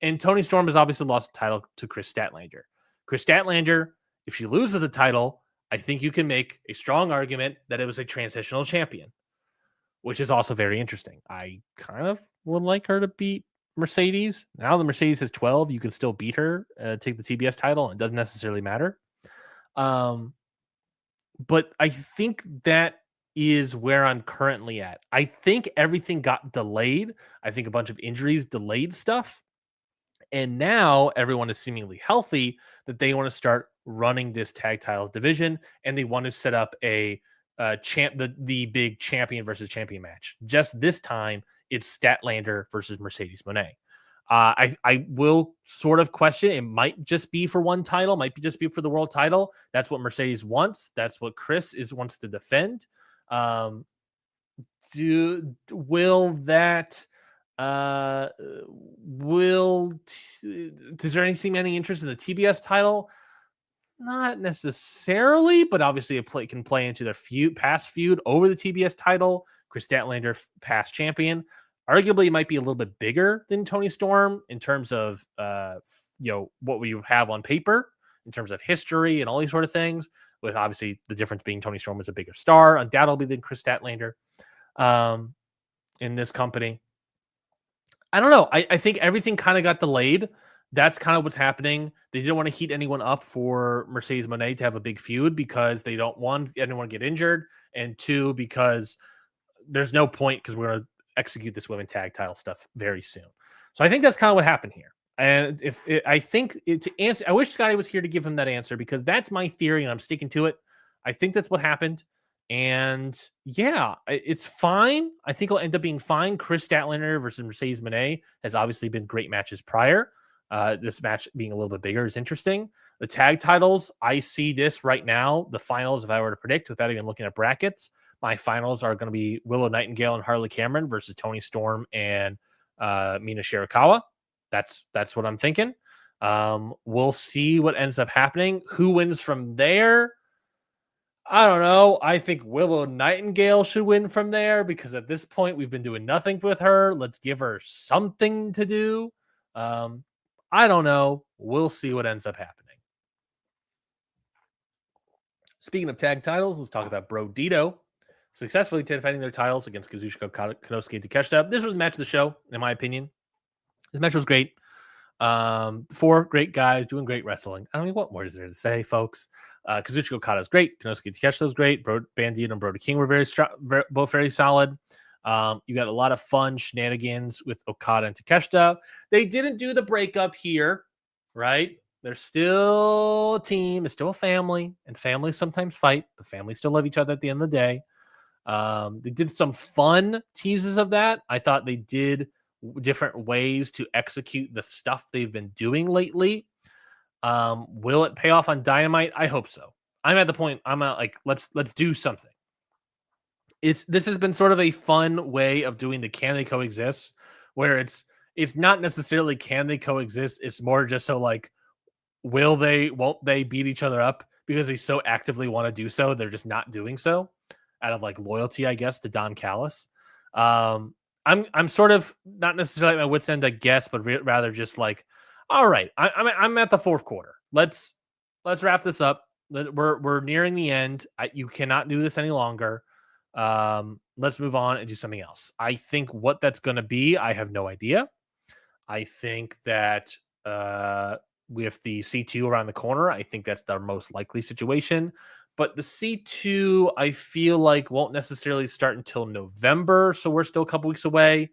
And Toni Storm has obviously lost the title to Chris Statlander. Chris Statlander, if she loses the title, I think you can make a strong argument that it was a transitional champion, which is also very interesting. I kind of would like her to beat Mercedes. Now the Mercedes has 12. You can still beat her, take the TBS title. It doesn't necessarily matter. But I think that is where I'm currently at. I think everything got delayed. I think a bunch of injuries delayed stuff. And now everyone is seemingly healthy that they want to start running this tag titles division, and they want to set up the big champion versus champion match. Just this time, it's Statlander versus Mercedes Moné. I will sort of question, it might just be for one title, might be just be for the world title. That's what Mercedes wants. That's what Chris wants to defend. Does there seem any interest in the TBS title? Not necessarily, but obviously it can play into their past feud over the TBS title. Chris Statlander, past champion, arguably it might be a little bit bigger than Tony Storm in terms of what we have on paper in terms of history and all these sort of things. With obviously the difference being Tony Storm was a bigger star, undoubtedly than Chris Statlander in this company. I don't know. I think everything kind of got delayed. That's kind of what's happening. They didn't want to heat anyone up for Mercedes Moné to have a big feud because they don't want anyone to get injured. And two, because there's no point because we're going to execute this women tag title stuff very soon. So I think that's kind of what happened here. And to answer, I wish Scotty was here to give him that answer because that's my theory and I'm sticking to it. I think that's what happened. And yeah, it's fine. I think it'll end up being fine. Chris Statlander versus Mercedes Moné has obviously been great matches prior. This match being a little bit bigger is interesting. The tag titles, I see this right now. The finals, if I were to predict without even looking at brackets, my finals are going to be Willow Nightingale and Harley Cameron versus Tony Storm and Mina Shirakawa. That's what I'm thinking. We'll see what ends up happening. Who wins from there? I don't know. I think Willow Nightingale should win from there because at this point we've been doing nothing with her. Let's give her something to do. I don't know. We'll see what ends up happening. Speaking of tag titles, let's talk about Bro Dito successfully defending their titles against Kazuchika Konosuke and Takeshita. This was the match of the show, in my opinion. This match was great. Four great guys doing great wrestling. I don't know what more is there to say, folks. Kazuchika Okada is great. Konosuke Takeshita is great. Bandito and Brody King were both very solid. You got a lot of fun shenanigans with Okada and Takeshita. They didn't do the breakup here, right? They're still a team. It's still a family, and families sometimes fight. The families still love each other at the end of the day. They did some fun teases of that. I thought they did different ways to execute the stuff they've been doing lately. Will it pay off on Dynamite? I hope so. I'm at the point I'm at like, let's do something. This has been sort of a fun way of doing the can they coexist, where it's not necessarily can they coexist. It's more just so like, won't they beat each other up because they so actively want to do so. They're just not doing so out of like loyalty, I guess, to Don Callis. I'm sort of not necessarily at my wit's end, I guess, but rather just like, all right, I'm at the fourth quarter. Let's wrap this up. We're nearing the end. You cannot do this any longer. Let's move on and do something else. I think what that's going to be, I have no idea. I think that with the C2 around the corner, I think that's the most likely situation. But the C2, I feel like won't necessarily start until November, so we're still a couple weeks away.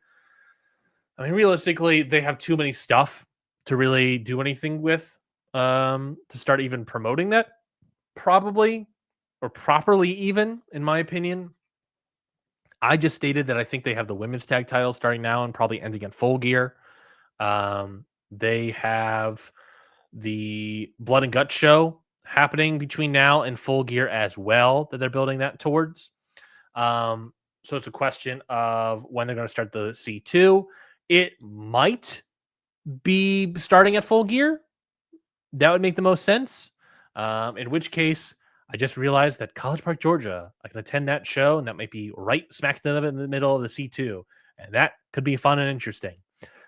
I mean, realistically, they have too many stuff to really do anything with to start even promoting that, probably, or properly even, in my opinion. I just stated that I think they have the women's tag title starting now and probably ending at Full Gear. They have the Blood and Guts show happening between now and Full Gear as well that they're building that towards. So it's a question of when they're going to start the C2. It might be starting at Full Gear. That would make the most sense. In which case, I just realized that College Park, Georgia, I can attend that show, and that might be right smack in the middle of the C2. And that could be fun and interesting.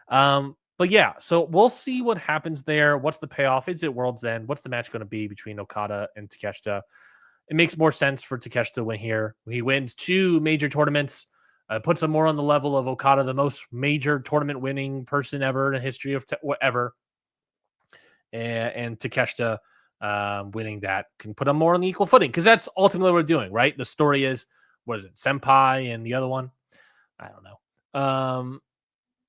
But yeah, so we'll see what happens there. What's the payoff? Is it World's End? What's the match going to be between Okada and Takeshita? It makes more sense for Takeshita to win here. He wins 2 major tournaments, puts him more on the level of Okada, the most major tournament winning person ever in the history of whatever. And Takeshita winning that can put him more on the equal footing because that's ultimately what we're doing, right? The story is, what is it, Senpai and the other one? I don't know.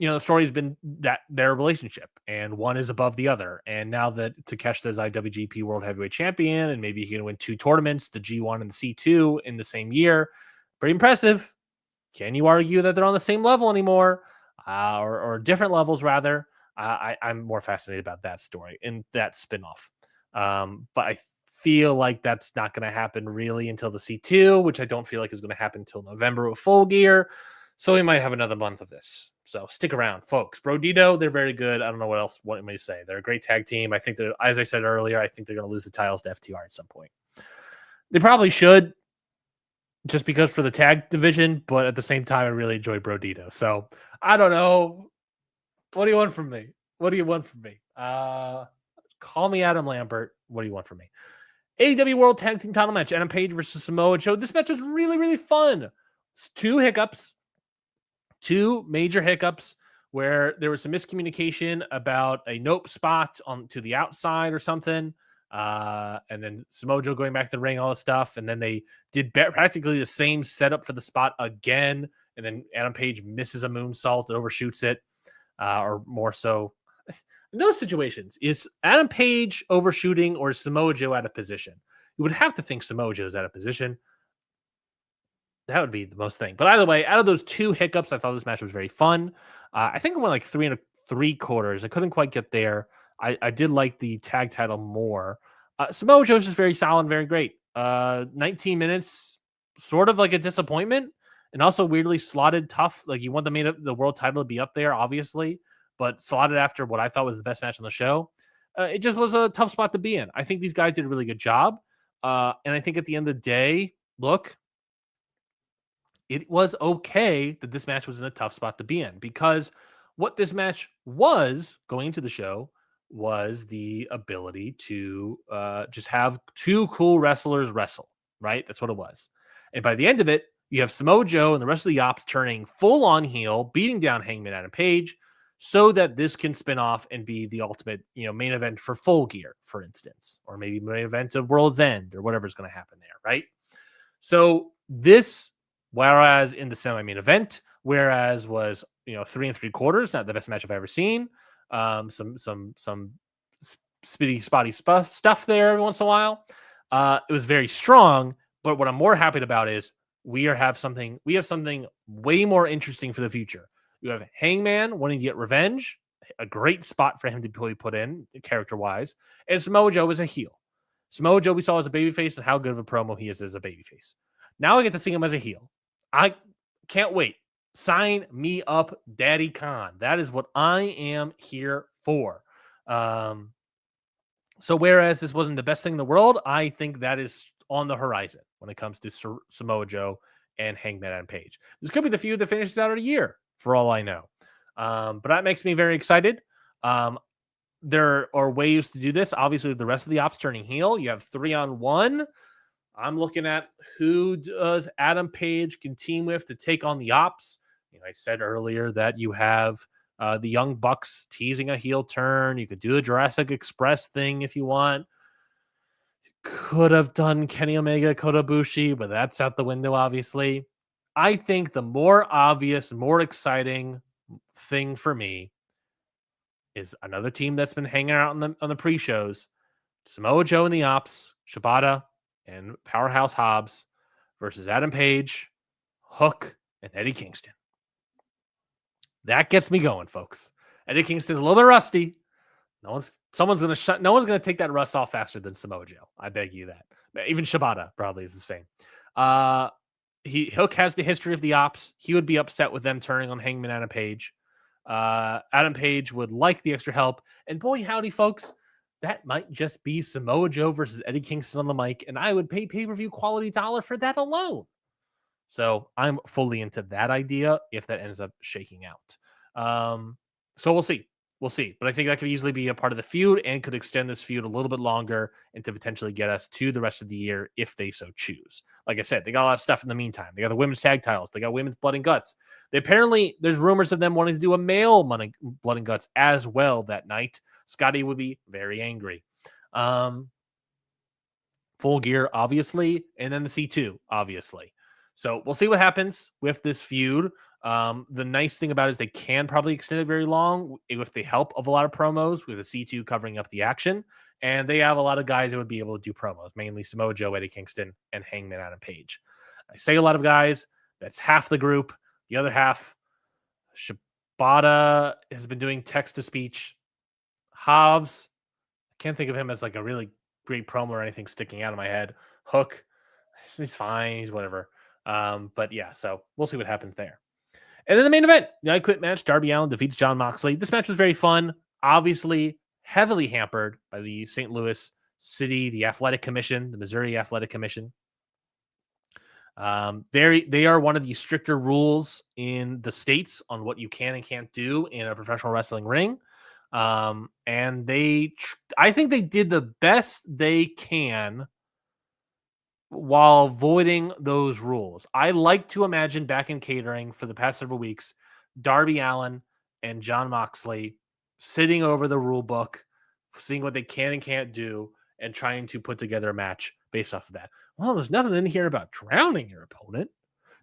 The story's been that their relationship, and one is above the other. And now that Takeshita is IWGP World Heavyweight Champion, and maybe he can win 2 tournaments, the G1 and the C2 in the same year, pretty impressive. Can you argue that they're on the same level anymore, or different levels rather? I'm more fascinated about that story and that spinoff. But I feel like that's not going to happen really until the C2, which I don't feel like is going to happen until November with Full Gear. So we might have another month of this. So stick around, folks. Brodito, they're very good. I don't know what am I to say. They're a great tag team. I think they're, as I said earlier, I think they're going to lose the titles to FTR at some point. They probably should, just because for the tag division, but at the same time, I really enjoy Brodito. So I don't know. What do you want from me? What do you want from me? Call me Adam Lambert. What do you want from me? AEW World Tag Team Title match: Adam Page versus Samoa Joe. This match was really, really fun. It's two major hiccups where there was some miscommunication about a nope spot on to the outside or something. And then Samoa Joe going back to the ring, all this stuff. And then they did practically the same setup for the spot again. And then Adam Page misses a moonsault, overshoots it, or more so. In those situations, is Adam Page overshooting or is Samoa Joe out of position? You would have to think Samoa Joe is out of position. That would be the most thing. But either way, out of those two hiccups, I thought this match was very fun. I think it went like 3 3/4. I couldn't quite get there. I did like the tag title more. Samoa Joe's just very solid, very great. 19 minutes, sort of like a disappointment, and also weirdly slotted tough. Like you want the world title to be up there, obviously, but slotted after what I thought was the best match on the show. It just was a tough spot to be in. I think these guys did a really good job. And I think at the end of the day, look, it was okay that this match was in a tough spot to be in, because what this match was going into the show was the ability to just have two cool wrestlers wrestle, right? That's what it was. And by the end of it, you have Samoa Joe and the rest of the Yops turning full on heel, beating down Hangman Adam Page, so that this can spin off and be the ultimate, main event for Full Gear, for instance, or maybe main event of World's End or whatever's going to happen there, right? So this, whereas in the semi-main event, whereas was 3 3/4, not the best match I've ever seen. Some spotty stuff there every once in a while. It was very strong, but what I'm more happy about is we have something way more interesting for the future. You have Hangman wanting to get revenge, a great spot for him to be put in character-wise, and Samoa Joe is a heel. Samoa Joe we saw as a babyface and how good of a promo he is as a babyface. Now I get to see him as a heel. I can't wait. Sign me up, Daddy Khan. That is what I am here for. So whereas this wasn't the best thing in the world, I think that is on the horizon when it comes to Samoa Joe and Hangman Adam Page. This could be the feud that finishes out of the year, for all I know. But that makes me very excited. There are ways to do this. Obviously, with the rest of the ops turning heel, you have 3-on-1. I'm looking at who does Adam Page can team with to take on the ops. I said earlier that you have the Young Bucks teasing a heel turn. You could do the Jurassic Express thing if you want. Could have done Kenny Omega, Kota Ibushi, but that's out the window, obviously. I think the more obvious, more exciting thing for me is another team that's been hanging out on the pre-shows. Samoa Joe and the Ops, Shibata and Powerhouse Hobbs versus Adam Page, Hook, and Eddie Kingston. That gets me going, folks. Eddie Kingston's a little bit rusty. No one's gonna take that rust off faster than Samoa Joe. I beg you that. Even Shibata probably is the same. Hook has the history of the ops. He would be upset with them turning on Hangman Adam Page. Adam Page would like the extra help. And boy, howdy, folks, that might just be Samoa Joe versus Eddie Kingston on the mic, and I would pay pay-per-view quality dollar for that alone. So I'm fully into that idea if that ends up shaking out. So we'll see. We'll see. But I think that could easily be a part of the feud and could extend this feud a little bit longer and to potentially get us to the rest of the year if they so choose. Like I said, they got a lot of stuff in the meantime. They got the women's tag titles. They got women's blood and guts. There's rumors of them wanting to do a male blood and guts as well that night. Scotty would be very angry. Full Gear, obviously, and then the C2, obviously. So we'll see what happens with this feud. The nice thing about it is they can probably extend it very long with the help of a lot of promos, with the C2 covering up the action. And they have a lot of guys that would be able to do promos, mainly Samoa Joe, Eddie Kingston, and Hangman Adam Page. I say a lot of guys. That's half the group. The other half, Shibata has been doing text-to-speech. Hobbs, I can't think of him as like a really great promo or anything sticking out of my head. Hook, he's fine. He's whatever. But yeah, so we'll see what happens there. And then the main event, the I Quit match, Darby Allin defeats Jon Moxley. This match was very fun. Obviously, heavily hampered by the St. Louis City, the Athletic Commission, the Missouri Athletic Commission. They are one of the stricter rules in the states on what you can and can't do in a professional wrestling ring. And I think they did the best they can while avoiding those rules. I like to imagine back in catering for the past several weeks, Darby Allin and Jon Moxley sitting over the rule book, seeing what they can and can't do, and trying to put together a match based off of that. Well, there's nothing in here about drowning your opponent.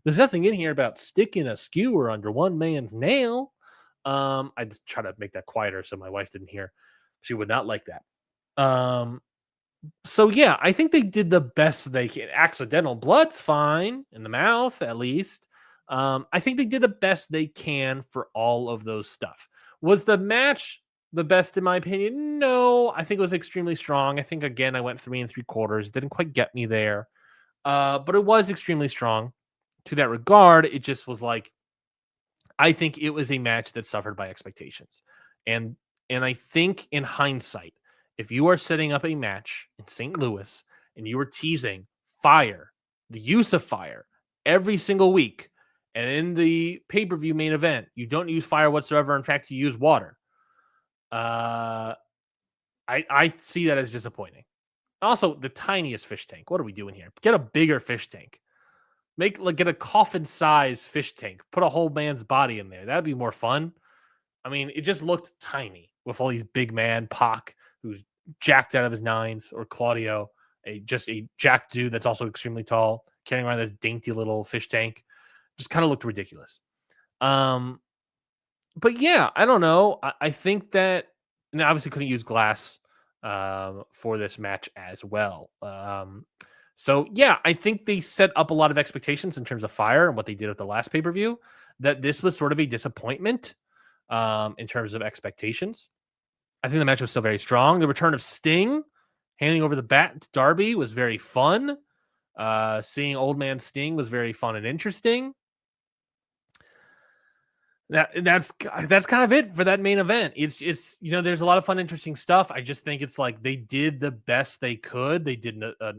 There's nothing in here about sticking a skewer under one man's nail. I just try to make that quieter so my wife didn't hear. She would not like that. So yeah, I think they did the best they can. Accidental blood's fine in the mouth, at least. I think they did the best they can for all of those stuff. Was the match the best in my opinion? No, I think it was extremely strong. I think again I went 3 3/4. Didn't quite get me there, but it was extremely strong. To that regard, it just was like I think it was a match that suffered by expectations, and I think in hindsight, if you are setting up a match in St. Louis and you are teasing fire, the use of fire every single week, and in the pay-per-view main event, you don't use fire whatsoever. In fact, you use water. I see that as disappointing. Also, the tiniest fish tank. What are we doing here? Get a bigger fish tank. Get a coffin-sized fish tank. Put a whole man's body in there. That'd be more fun. I mean, it just looked tiny with all these big man, Pac, who's jacked out of his nines, or Claudio, a jacked dude that's also extremely tall, carrying around this dainty little fish tank. Just kind of looked ridiculous. But yeah, I don't know. I think that, and they obviously couldn't use glass for this match as well. So yeah, I think they set up a lot of expectations in terms of fire and what they did at the last pay-per-view, that this was sort of a disappointment in terms of expectations. I think the match was still very strong. The return of Sting handing over the bat to Darby was very fun. Seeing old man Sting was very fun and interesting. That's kind of it for that main event. It's there's a lot of fun, interesting stuff. I just think it's like they did the best they could. They did a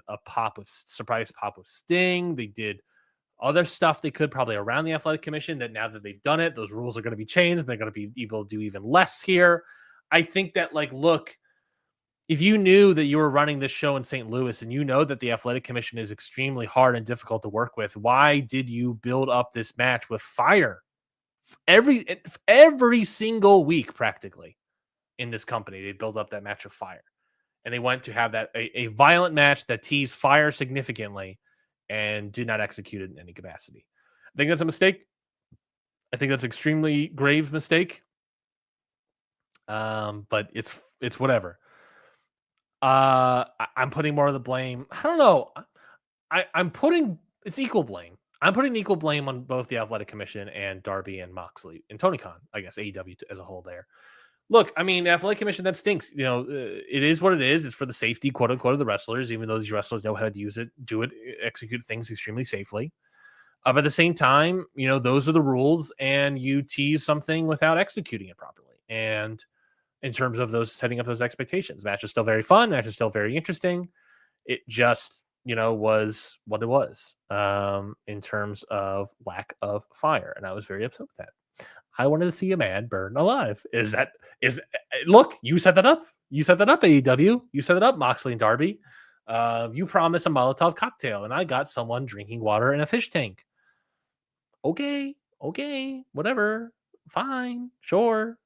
surprise pop of Sting. They did other stuff they could probably around the Athletic Commission, that now that they've done it, those rules are going to be changed. They're going to be able to do even less here. I think that, like, look, if you knew that you were running this show in St. Louis and you know that the Athletic Commission is extremely hard and difficult to work with, why did you build up this match with fire every single week practically in this company? They build up that match of fire, and they went to have that a violent match that teased fire significantly and did not execute it in any capacity. I think that's a mistake. I think that's an extremely grave mistake. But it's whatever. I'm putting more of the blame. I don't know. I'm putting it's equal blame. I'm putting equal blame on both the Athletic Commission and Darby and Moxley and Tony Khan, I guess, AEW as a whole there. Look, I mean, the Athletic Commission, that stinks. It is what it is. It's for the safety, quote unquote, of the wrestlers, even though these wrestlers know how to use it, do it, execute things extremely safely. But at the same time, those are the rules, and you tease something without executing it properly. And in terms of those setting up those expectations, match is still very fun. Match is still very interesting. It just, was what it was in terms of lack of fire. And I was very upset with that. I wanted to see a man burn alive. Look, you set that up. You set that up, AEW. You set it up, Moxley and Darby. You promised a Molotov cocktail, and I got someone drinking water in a fish tank. Okay, whatever. Fine, sure.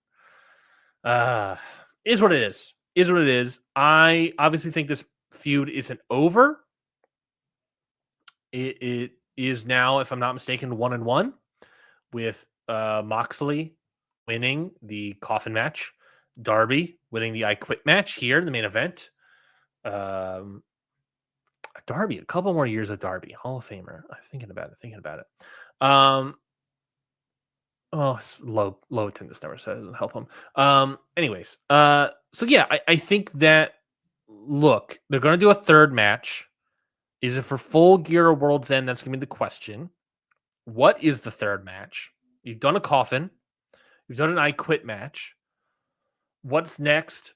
Is what it is. Is what it is. I obviously think this feud isn't over. It is now, if I'm not mistaken, 1-1 with Moxley winning the coffin match, Darby winning the I Quit match here in the main event. Darby, a couple more years of Darby, Hall of Famer. I'm thinking about it. Low attendance numbers, so that doesn't help him. Anyways, so yeah, I think that, look, they're going to do a third match. Is it for Full Gear or World's End? That's going to be the question. What is the third match? You've done a coffin. You've done an I Quit match. What's next?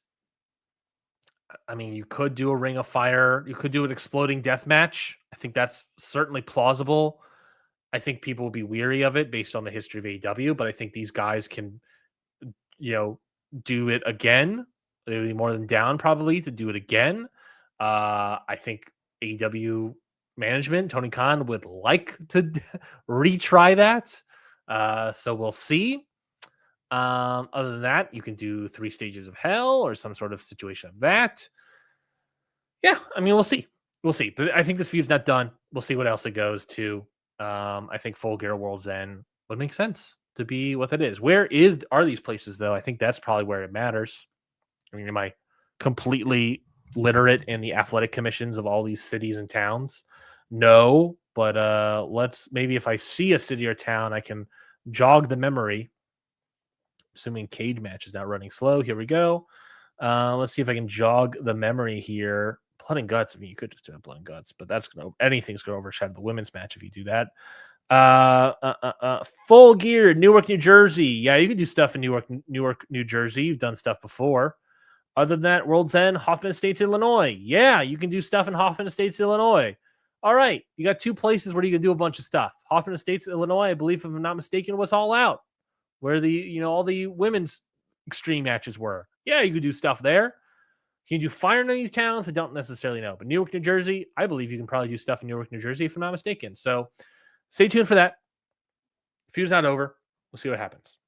I mean, you could do a Ring of Fire. You could do an exploding death match. I think that's certainly plausible. I think people will be weary of it based on the history of AEW, but I think these guys can, you know, do it again. They'll be more than down probably to do it again. I think AEW management, Tony Khan, would like to retry that. So we'll see. Other than that, you can do 3 stages of hell or some sort of situation of that. Yeah, I mean, we'll see. We'll see. But I think this feud's not done. We'll see what else it goes to. I think Full Gear World's End would make sense to be what it is. Are these places though? I think that's probably where it matters. I mean, am I completely literate in the athletic commissions of all these cities and towns? No, but let's maybe if I see a city or town, I can jog the memory. Assuming Cage Match is not running slow. Here we go. Let's see if I can jog the memory here. Blood and Guts. I mean, you could just do Blood and Guts, but anything's gonna overshadow the women's match if you do that. Full Gear, Newark, New Jersey. Yeah, you can do stuff in Newark, New Jersey. You've done stuff before. Other than that, World's End, Hoffman Estates, Illinois. Yeah, you can do stuff in Hoffman Estates, Illinois. All right, you got 2 places where you can do a bunch of stuff. Hoffman Estates, Illinois, I believe, if I'm not mistaken, was All Out, where all the women's extreme matches were. Yeah, you could do stuff there. Can you do fire in these towns? I don't necessarily know. But Newark, New Jersey, I believe you can probably do stuff in Newark, New Jersey, if I'm not mistaken. So stay tuned for that. Feud's not over. We'll see what happens.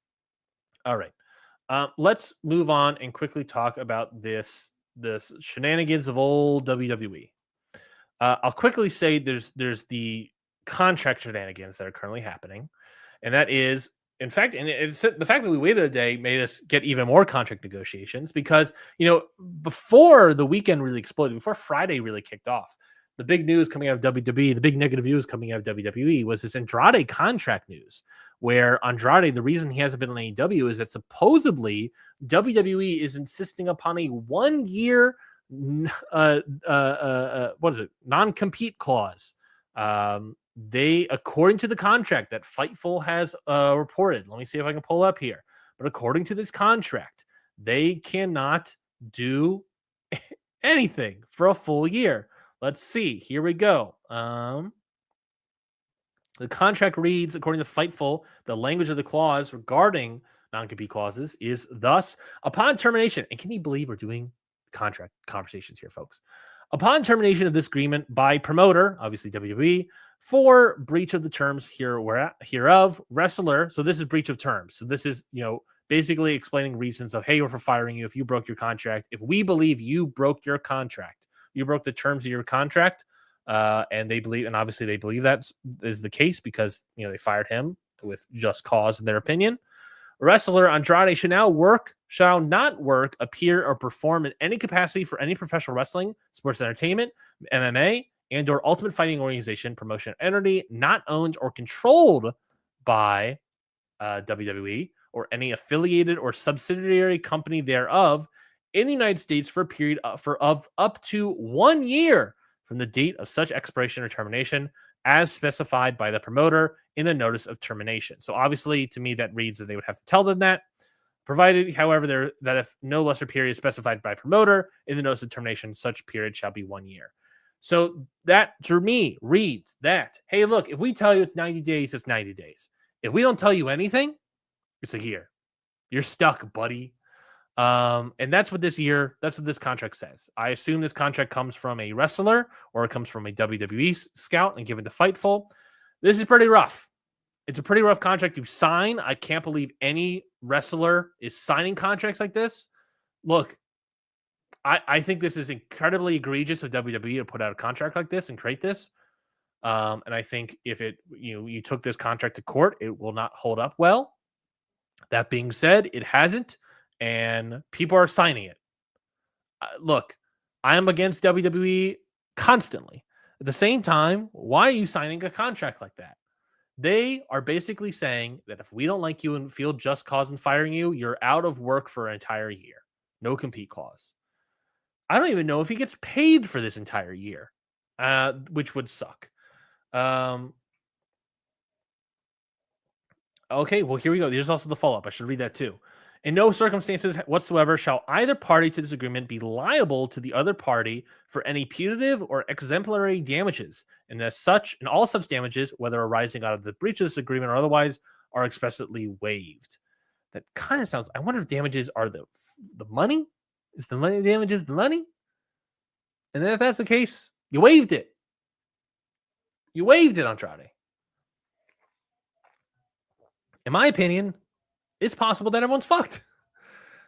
All right. Let's move on and quickly talk about this shenanigans of old WWE. I'll quickly say there's the contract shenanigans that are currently happening, and that is, in fact, and it's the fact that we waited a day made us get even more contract negotiations because before the weekend really exploded, before Friday really kicked off, the big news coming out of WWE, the big negative news coming out of WWE was this Andrade contract news, where Andrade, the reason he hasn't been on AEW is that supposedly WWE is insisting upon a 1-year non-compete clause. They, according to the contract that Fightful has reported, let me see if I can pull up here. But according to this contract, they cannot do anything for a full year. Let's see. Here we go. The contract reads, according to Fightful, the language of the clause regarding non-compete clauses is thus, upon termination, and can you believe we're doing contract conversations here, folks? Upon termination of this agreement by promoter, obviously WWE, for breach of the terms hereof, wrestler. So this is breach of terms. So this is, basically explaining reasons of, hey, we're for firing you if you broke your contract. If we believe you broke your contract, you broke the terms of your contract, and they believe, and obviously they believe that is the case because they fired him with just cause in their opinion. Wrestler Andrade shall not work, appear, or perform in any capacity for any professional wrestling, sports entertainment, MMA, and or Ultimate Fighting organization, promotion, entity not owned or controlled by WWE or any affiliated or subsidiary company thereof in the United States for a period of up to 1 year from the date of such expiration or termination as specified by the promoter in the notice of termination. So obviously, to me, that reads that they would have to tell them that. Provided, however, that if no lesser period is specified by promoter in the notice of termination, such period shall be 1 year. So that, to me, reads that, hey, look, if we tell you it's 90 days, it's 90 days. If we don't tell you anything, it's a year. You're stuck, buddy. And that's what this contract says. I assume this contract comes from a wrestler or it comes from a WWE scout and given to Fightful. This is pretty rough. It's a pretty rough contract you sign. I can't believe any wrestler is signing contracts like this. Look, I think this is incredibly egregious of WWE to put out a contract like this and create this. And I think if you took this contract to court, it will not hold up well. That being said, it hasn't, and people are signing it. Look, I am against WWE constantly. At the same time, why are you signing a contract like that? They are basically saying that if we don't like you and feel just cause in firing you, you're out of work for an entire year. No compete clause. I don't even know if he gets paid for this entire year, which would suck. Okay, well, here we go. There's also the follow-up. I should read that too. In no circumstances whatsoever shall either party to this agreement be liable to the other party for any punitive or exemplary damages, and all such damages, whether arising out of the breach of this agreement or otherwise, are expressly waived. That kind of sounds. I wonder if damages are the money. Is the money damages the money? And then if that's the case, you waived it. You waived it, Andrade. In my opinion, it's possible that everyone's fucked.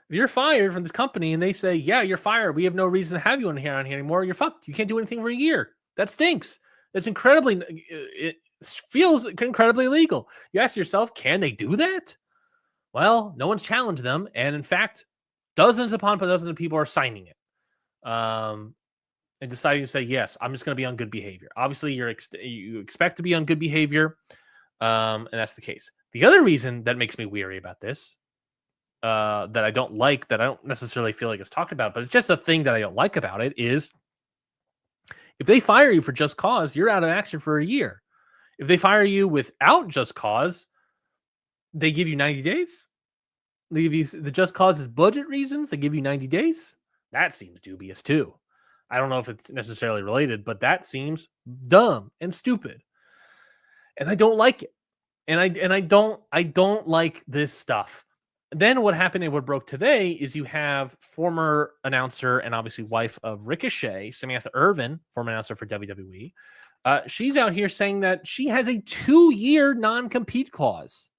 If you're fired from this company and they say, yeah, you're fired, we have no reason to have you on here anymore, you're fucked. You can't do anything for a year. That stinks. It's incredibly, it feels incredibly illegal. You ask yourself, can they do that? Well, no one's challenged them. And in fact, dozens upon dozens of people are signing it. And deciding to say, yes, I'm just going to be on good behavior. Obviously, you expect to be on good behavior. And that's the case. The other reason that makes me weary about this, that I don't like, that I don't necessarily feel like it's talked about, but it's just a thing that I don't like about it, is if they fire you for just cause, you're out of action for a year. If they fire you without just cause, they give you 90 days. They give you the just cause is budget reasons. They give you 90 days. That seems dubious too. I don't know if it's necessarily related, but that seems dumb and stupid. And I don't like it. And I don't like this stuff. Then what happened and what broke today is you have former announcer and obviously wife of Ricochet, Samantha Irvin, former announcer for WWE. She's out here saying that she has a 2-year non-compete clause.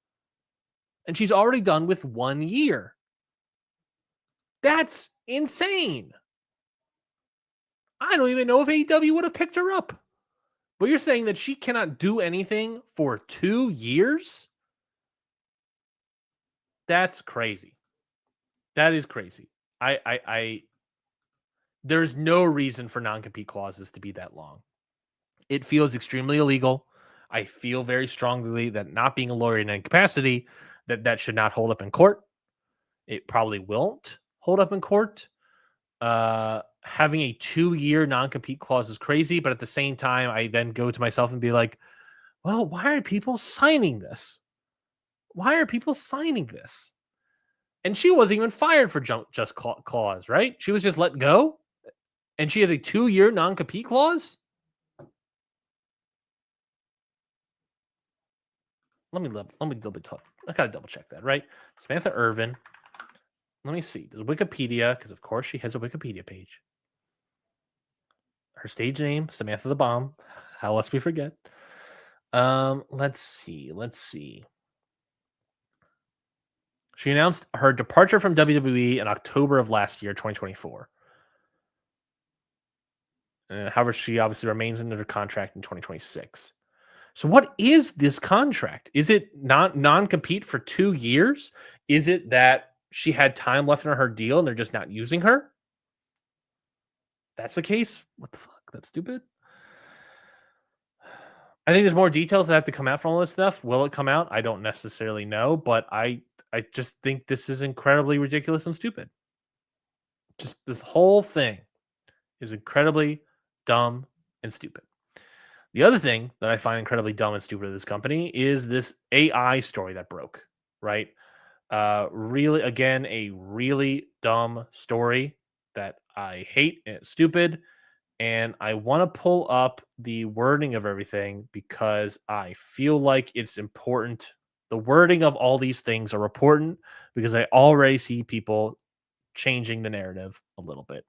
And she's already done with 1 year. That's insane. I don't even know if AEW would have picked her up. But you're saying that she cannot do anything for 2 years? That's crazy. That is crazy. There's no reason for non-compete clauses to be that long. It feels extremely illegal. I feel very strongly that not being a lawyer in any capacity, that should not hold up in court. It probably won't hold up in court. Having a 2-year non-compete clause is crazy, but at the same time, I then go to myself and be like, well, why are people signing this? Why are people signing this? And she wasn't even fired for just clause, right? She was just let go, and she has a 2-year non-compete clause. Let me double talk. I gotta double check that, right? Samantha Irvin. Let me see. There's Wikipedia, because of course she has a Wikipedia page. Her stage name, Samantha the Bomb. How else we forget? Let's see. She announced her departure from WWE in October of last year, 2024. However, she obviously remains under her contract in 2026. So what is this contract? Is it not non-compete for 2 years? Is it that she had time left in her deal and they're just not using her? That's the case? What the fuck? That's stupid. I think there's more details that have to come out from all this stuff. Will it come out? I don't necessarily know, but I just think this is incredibly ridiculous and stupid. Just this whole thing is incredibly dumb and stupid. The other thing that I find incredibly dumb and stupid of this company is this AI story that broke, right? Really, again, a really dumb story that I hate and it's stupid. And I want to pull up the wording of everything because I feel like it's important. The wording of all these things are important because I already see people changing the narrative a little bit.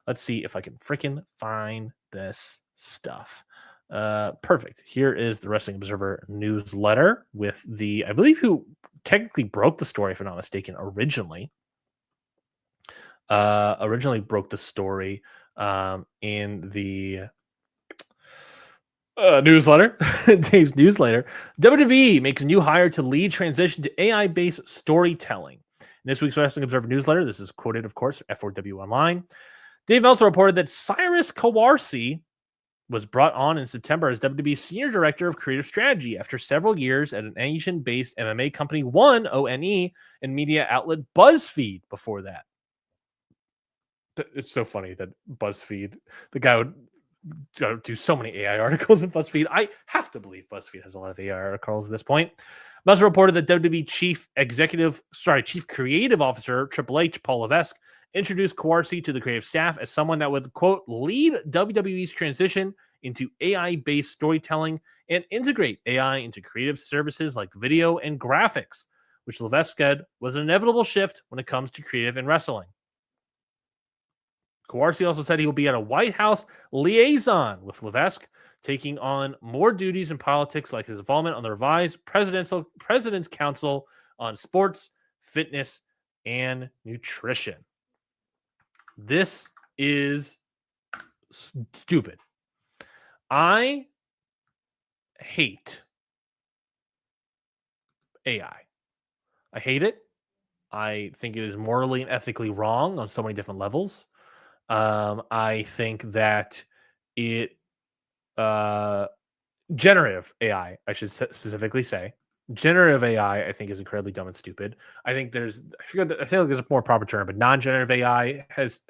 Let's see if I can freaking find this stuff. Perfect. Here is the Wrestling Observer newsletter with I believe who technically broke the story, if I'm not mistaken, originally. Originally broke the story in the newsletter, Dave's newsletter. WWE makes a new hire to lead transition to AI-based storytelling. In this week's Wrestling Observer newsletter, this is quoted, of course, F4W Online. Dave Meltzer reported that Cyrus Kawarsi was brought on in September as WWE's Senior Director of Creative Strategy after several years at an Asian-based MMA company, ONE, O-N-E, and media outlet BuzzFeed before that. It's so funny that BuzzFeed, the guy would do so many AI articles in BuzzFeed. I have to believe BuzzFeed has a lot of AI articles at this point. Meltzer reported that WWE Chief Creative Officer Triple H, Paul Levesque, introduced Kowalski to the creative staff as someone that would, quote, lead WWE's transition into AI-based storytelling and integrate AI into creative services like video and graphics, which Levesque said was an inevitable shift when it comes to creative in wrestling. Kowalski also said he will be at a White House liaison with Levesque, taking on more duties in politics like his involvement on the revised President's Council on Sports, Fitness, and Nutrition. This is stupid. I hate AI. I hate it. I think it is morally and ethically wrong on so many different levels. I think that it generative AI, I should specifically say, generative AI, I think is incredibly dumb and stupid. I think I feel like there's a more proper term, but non-generative AI has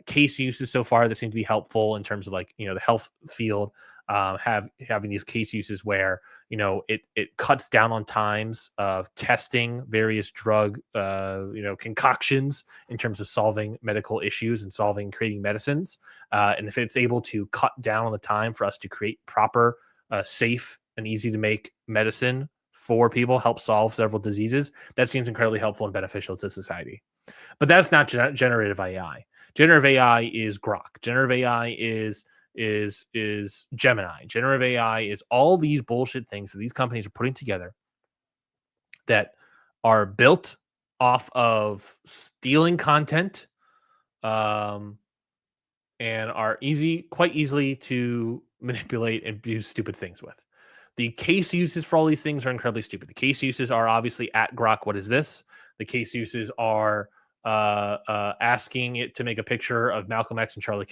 case uses so far that seem to be helpful in terms of like, the health field, having these case uses where, it cuts down on times of testing various drug, concoctions in terms of solving medical issues and creating medicines. And if it's able to cut down on the time for us to create proper, safe and easy to make medicine for people, help solve several diseases, that seems incredibly helpful and beneficial to society. But that's not generative AI. Generative AI is Grok. Generative AI is Gemini. Generative AI is all these bullshit things that these companies are putting together that are built off of stealing content, and are quite easily to manipulate and do stupid things with. The case uses for all these things are incredibly stupid. The case uses are obviously at Grok, what is this? The case uses are asking it to make a picture of Malcolm X and Charlie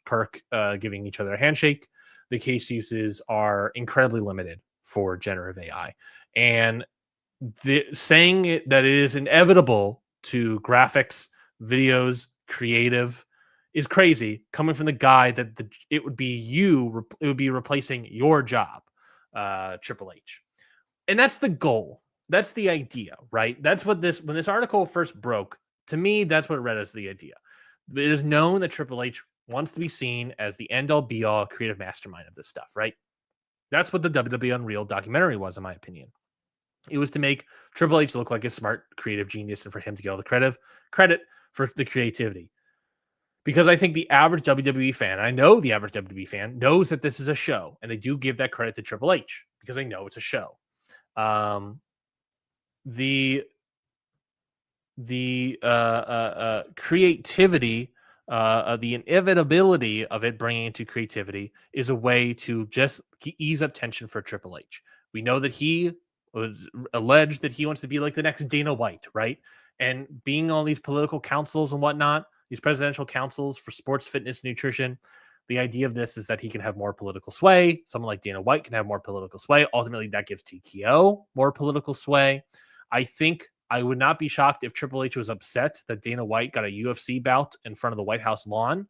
Kirk giving each other a handshake. The case uses are incredibly limited for generative AI. And saying that it is inevitable to graphics, videos, creative is crazy, coming from the guy that it would be replacing your job, Triple H. And that's the goal. That's the idea, right? That's what when this article first broke, to me, that's what it read as the idea. It is known that Triple H wants to be seen as the end-all be-all creative mastermind of this stuff, right? That's what the WWE Unreal documentary was, in my opinion. It was to make Triple H look like a smart, creative genius and for him to get all the credit for the creativity. Because I think the average WWE fan, I know the average WWE fan, knows that this is a show, and they do give that credit to Triple H because they know it's a show. The creativity, the inevitability of it bringing into creativity is a way to just ease up tension for Triple H. We know that he was alleged that he wants to be like the next Dana White, right? And being on these political councils and whatnot, these presidential councils for sports, fitness, nutrition, the idea of this is that he can have more political sway. Someone like Dana White can have more political sway. Ultimately, that gives TKO more political sway. I think I would not be shocked if Triple H was upset that Dana White got a UFC bout in front of the White House lawn.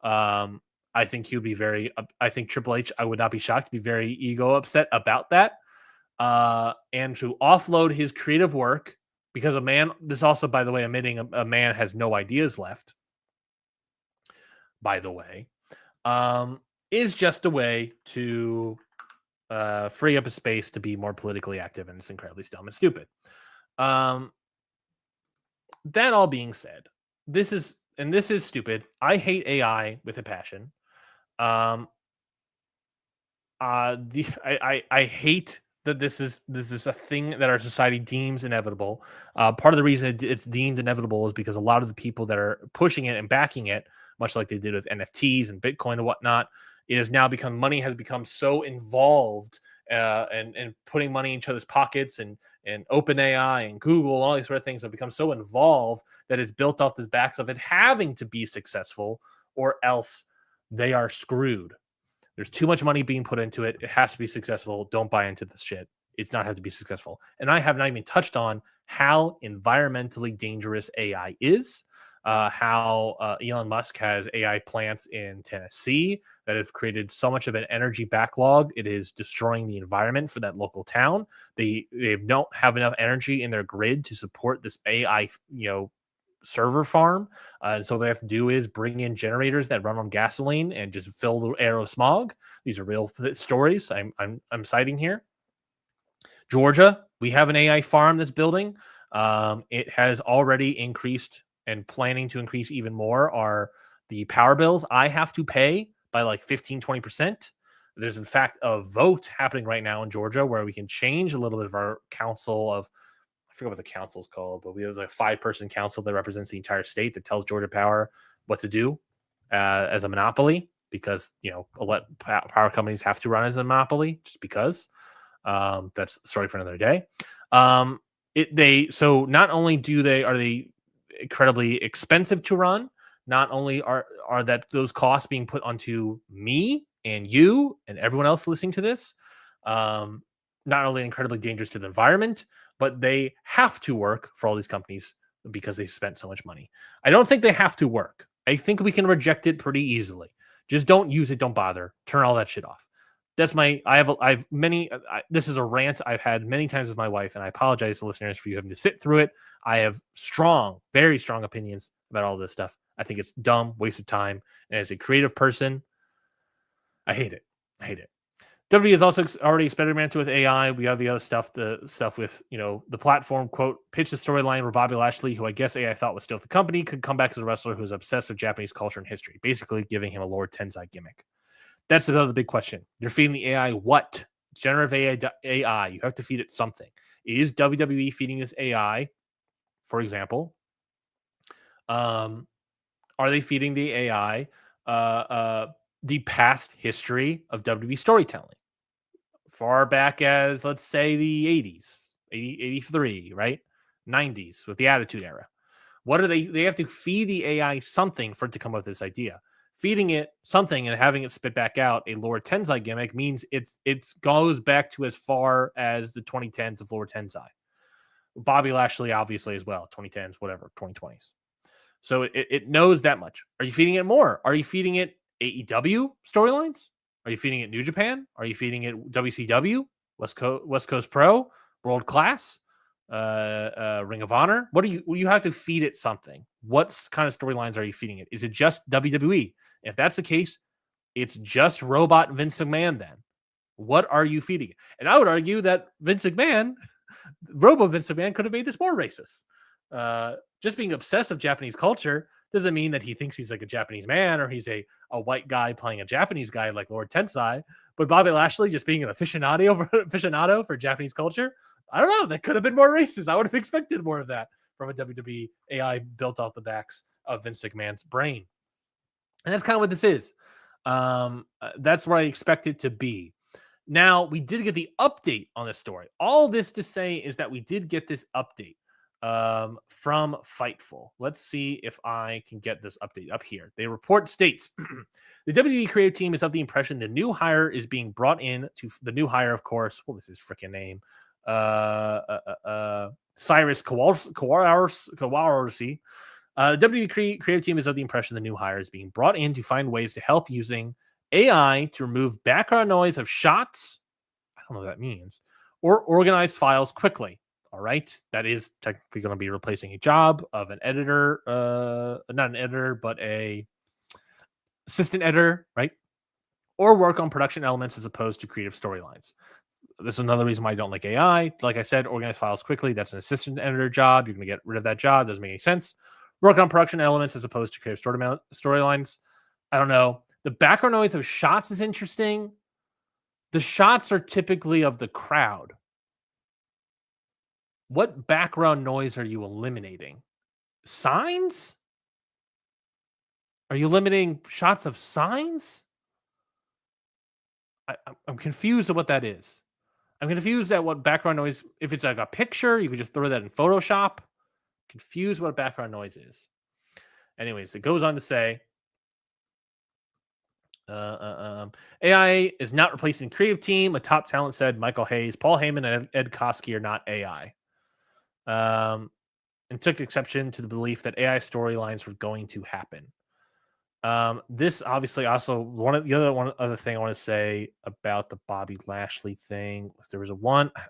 I think he would be I think Triple H, I would not be shocked to be very ego upset about that. And to offload his creative work, because this also, by the way, admitting a man has no ideas left, by the way, is just a way to free up a space to be more politically active, and it's incredibly dumb and stupid. That all being said, this is stupid. I hate AI with a passion. I hate that this is a thing that our society deems inevitable. Part of the reason it's deemed inevitable is because a lot of the people that are pushing it and backing it, much like they did with NFTs and Bitcoin and whatnot, it has now become, money has become so involved, and putting money in each other's pockets, and OpenAI and Google and all these sort of things have become so involved that it's built off this backs of it having to be successful, or else they are screwed. There's too much money being put into it. It has to be successful. Don't buy into this shit. It's not have to be successful. And I have not even touched on how environmentally dangerous AI is. how Elon Musk has AI plants in Tennessee that have created so much of an energy backlog, it is destroying the environment for that local town. They don't have enough energy in their grid to support this AI, server farm. And so what they have to do is bring in generators that run on gasoline and just fill the air with smog. These are real stories I'm citing here. Georgia, we have an AI farm that's building. It has already increased and planning to increase even more are the power bills I have to pay by like 15-20%. There's in fact a vote happening right now in Georgia where we can change a little bit of our council of, I forget what the council's called, but we have a 5-person council that represents the entire state that tells Georgia Power what to do as a monopoly, because power companies have to run as a monopoly just because. That's a story for another day. So not only are they incredibly expensive to run, not only are that those costs being put onto me and you and everyone else listening to this, not only incredibly dangerous to the environment, but they have to work for all these companies because they've spent so much money. I don't think they have to work. I think we can reject it pretty easily. Just don't use it. Don't bother. Turn all that shit off. That's I've many, this is a rant I've had many times with my wife, and I apologize to listeners for you having to sit through it. I have very strong opinions about all this stuff. I think it's dumb, waste of time. And as a creative person, I hate it. WWE has also already experimented with AI. We have the other stuff, the stuff with, the platform, quote, pitched a storyline where Bobby Lashley, who I guess AI thought was still with the company, could come back as a wrestler who's obsessed with Japanese culture and history, basically giving him a Lord Tensai gimmick. That's another big question. You're feeding the AI what? Generative AI. You have to feed it something. Is WWE feeding this AI, for example? Are they feeding the AI the past history of WWE storytelling? Far back as, let's say, the 80s, 83, right? 90s with the Attitude Era. What are they have to feed the AI something for it to come up with this idea. Feeding it something and having it spit back out a Lord Tensai gimmick means it goes back to as far as the 2010s of Lord Tensai. Bobby Lashley, obviously, as well, 2010s, whatever, 2020s. So it knows that much. Are you feeding it more? Are you feeding it AEW storylines? Are you feeding it New Japan? Are you feeding it WCW, West Coast Pro, World Class, Ring of Honor? What do you have to feed it something? What kind of storylines are you feeding it? Is it just WWE? If that's the case, it's just robot Vince McMahon then. What are you feeding it? And I would argue that Vince McMahon, Robo Vince McMahon, could have made this more racist. Just being obsessed with Japanese culture doesn't mean that he thinks he's like a Japanese man or he's a white guy playing a Japanese guy like Lord Tensai. But Bobby Lashley just being an aficionado for Japanese culture, I don't know. That could have been more racist. I would have expected more of that from a WWE AI built off the backs of Vince McMahon's brain. And that's kind of what this is. That's what I expect it to be. Now, we did get the update on this story. All this to say is that we did get this update from Fightful. Let's see if I can get this update up here. The report states the WWE creative team is of the impression the new hire is being brought in to the new hire, of course. What was his freaking name? Cyrus Kawarsi. WWE creative team is of the impression the new hire is being brought in to find ways to help using AI to remove background noise of shots. I don't know what that means. Or organize files quickly. All right. That is technically going to be replacing a job of an editor, not an editor, but a assistant editor, right? Or work on production elements as opposed to creative storylines. This is another reason why I don't like AI. Like I said, organize files quickly. That's an assistant editor job. You're going to get rid of that job. Doesn't make any sense. Work on production elements as opposed to creative storylines. I don't know. The background noise of shots is interesting. The shots are typically of the crowd. What background noise are you eliminating? Signs? Are you eliminating shots of signs? I'm confused at what that is. I'm confused at what background noise. If it's like a picture, you could just throw that in Photoshop. Confused what background noise is. Anyways, it goes on to say, AI is not replacing creative team. A top talent said Michael Hayes, Paul Heyman, and Ed Koskey are not AI. and took exception to the belief that AI storylines were going to happen. This obviously also one other thing I want to say about the Bobby Lashley thing. There was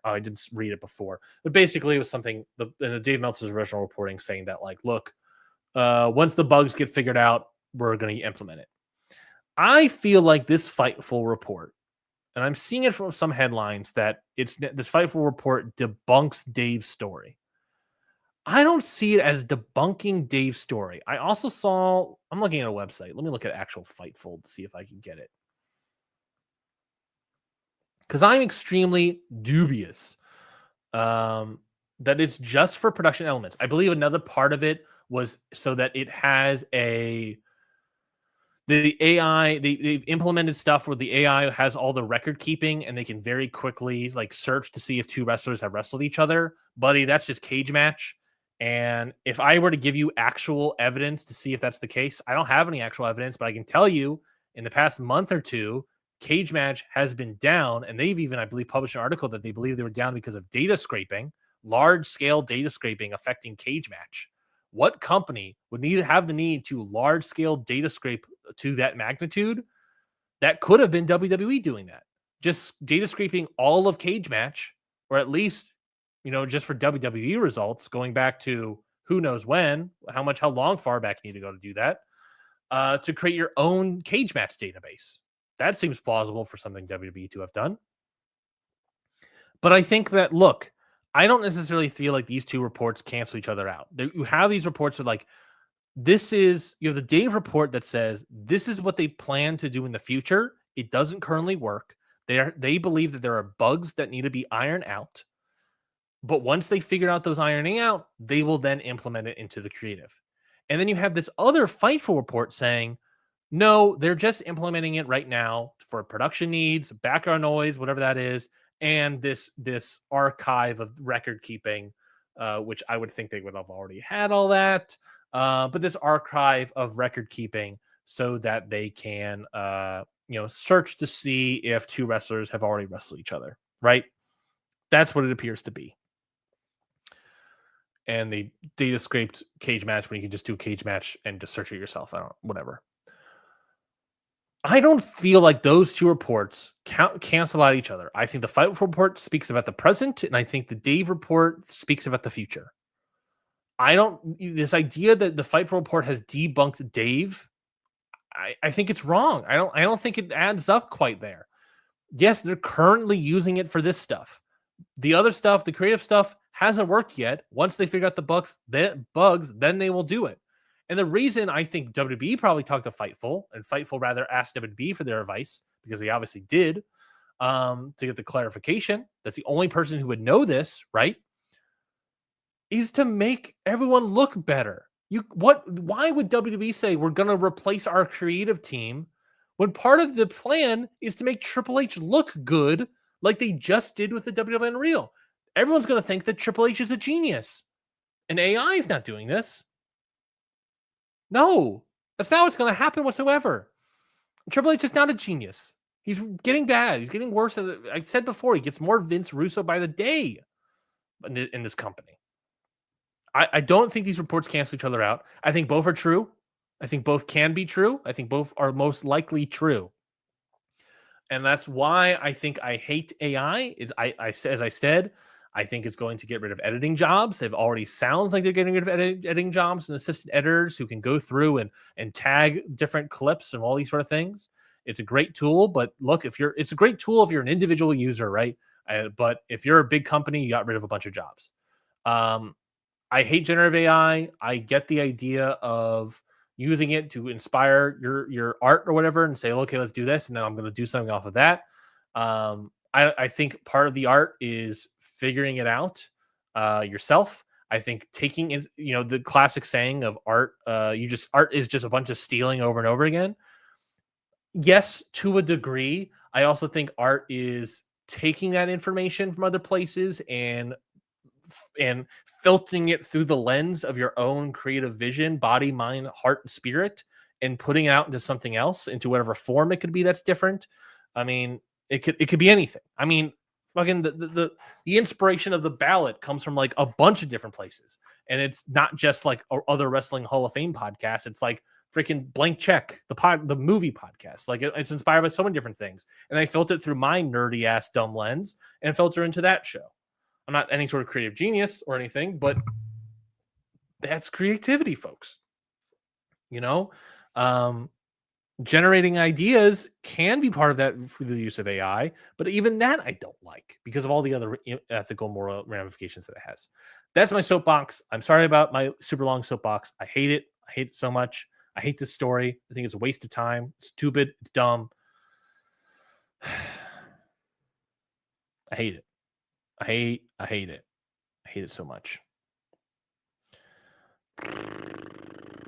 I didn't read it before, but basically it was something in the Dave Meltzer's original reporting saying that, like, look, once the bugs get figured out, we're going to implement it. I feel like this Fightful report, and I'm seeing it from some headlines, that this Fightful report debunks Dave's story. I don't see it as debunking Dave's story. I'm looking at a website. Let me look at actual Fightful to see if I can get it. Because I'm extremely dubious that it's just for production elements. I believe another part of it was so that it has the AI, they've implemented stuff where the AI has all the record keeping and they can very quickly like search to see if two wrestlers have wrestled each other. Buddy, that's just cage match. And if I were to give you actual evidence to see if that's the case, I don't have any actual evidence, but I can tell you in the past month or two, cage match has been down. And they've even, I believe, published an article that they believe they were down because of data scraping, large scale data scraping affecting cage match. What company would have the need to large scale data scrape to that magnitude? That could have been WWE doing that. Just data scraping all of cage match, or at least, just for WWE results, going back to who knows when, how long far back you need to go to do that, to create your own cage match database. That seems plausible for something WWE to have done. But I think that, look, I don't necessarily feel like these two reports cancel each other out. You have these reports that, like, you have the Dave report that says this is what they plan to do in the future. It doesn't currently work. They believe that there are bugs that need to be ironed out. But once they figure out those ironing out, they will then implement it into the creative. And then you have this other Fightful report saying, no, they're just implementing it right now for production needs, background noise, whatever that is, and this archive of record keeping, which I would think they would have already had all that. But this archive of record keeping so that they can, search to see if two wrestlers have already wrestled each other, right? That's what it appears to be. And they data scraped cage match when you can just do cage match and just search it yourself. Whatever. I don't feel like those two reports cancel out each other. I think the Fightful report speaks about the present, and I think the Dave report speaks about the future. This idea that the Fightful report has debunked Dave, I think it's wrong. I don't think it adds up quite there. Yes, they're currently using it for this stuff. The other stuff, the creative stuff, hasn't worked yet. Once they figure out the bugs, then they will do it. And the reason I think WWE probably talked to Fightful, and Fightful rather asked WWE for their advice, because they obviously did, to get the clarification. That's the only person who would know this, right? Is to make everyone look better. Why would WWE say we're going to replace our creative team when part of the plan is to make Triple H look good, like they just did with the WWE Unreal? Everyone's going to think that Triple H is a genius, and AI is not doing this. No, that's not what's going to happen whatsoever. Triple H is not a genius. He's getting bad. He's getting worse. I said before, he gets more Vince Russo by the day in this company. I don't think these reports cancel each other out. I think both are true. I think both can be true. I think both are most likely true. And that's why I think I hate AI. As I said, I think it's going to get rid of editing jobs. It already sounds like they're getting rid of editing jobs and assistant editors who can go through and tag different clips and all these sort of things. It's a great tool, but look, it's a great tool if you're an individual user, right? But if you're a big company, you got rid of a bunch of jobs. I hate generative AI. I get the idea of using it to inspire your art or whatever and say, okay, let's do this. And then I'm going to do something off of that. I think part of the art is figuring it out yourself. I think taking it, the classic saying of art, art is just a bunch of stealing over and over again. Yes, to a degree. I also think art is taking that information from other places and filtering it through the lens of your own creative vision, body, mind, heart, and spirit, and putting it out into something else, into whatever form it could be that's different. I mean, it could be anything. I mean, Fucking the inspiration of the ballot comes from like a bunch of different places, and it's not just like other wrestling Hall of Fame podcasts. It's like freaking Blank Check, the movie podcast. Like it's inspired by so many different things, and I filter it through my nerdy ass dumb lens and filter into that show. I'm not any sort of creative genius or anything, but that's creativity, folks. You know, generating ideas can be part of that through the use of AI, but even that I don't like because of all the other ethical, moral ramifications that it has. That's my soapbox. I'm sorry about my super long soapbox. I hate it. I hate it so much. I hate this story. I think it's a waste of time. It's stupid. It's dumb. I hate it. I hate it. I hate it so much.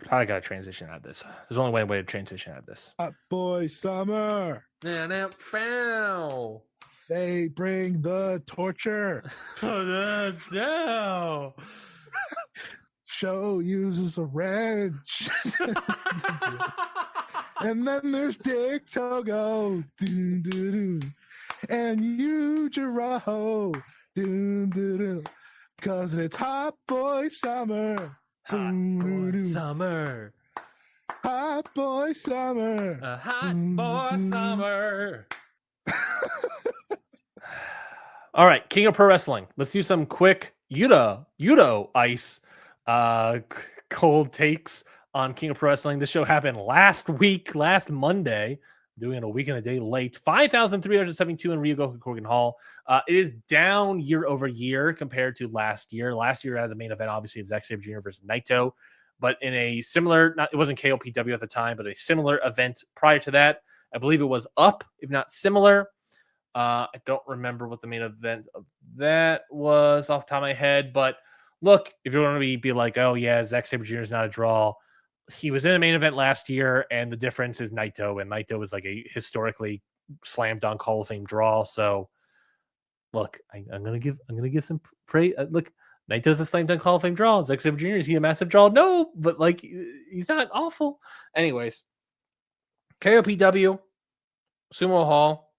How I gotta transition out of this? There's only one way to transition out of this. Hot Boy Summer. They bring the torture. Show uses a wrench. And then there's Dick Togo. Doo, doo, doo. And Yujiro. Doo, doo, doo. Cause it's Hot Boy Summer. Hot Boy Summer. Hot Boy Summer. A Hot Boy Summer. All right, King of Pro Wrestling. Let's do some quick Yudo ice cold takes on King of Pro Wrestling. This show happened last Monday. Doing it a week and a day late. 5,372 in Ryogoku Korakuen Hall. It is down year over year compared to last year. Last year, I had the main event, obviously, of Zack Sabre Jr. versus Naito. But in a similar, it wasn't KOPW at the time, but a similar event prior to that. I believe it was up, if not similar. I don't remember what the main event of that was off the top of my head. But look, if you're going to be like, oh, yeah, Zack Sabre Jr. is not a draw. He was in a main event last year, and the difference is Naito, and Naito was like a historically slam dunk Hall of Fame draw. So, look, I'm gonna give some praise. Look, Naito's a slam dunk Hall of Fame draw. Zack Sabre Jr. Is he a massive draw? No, but like he's not awful. Anyways, KOPW, Sumo Hall,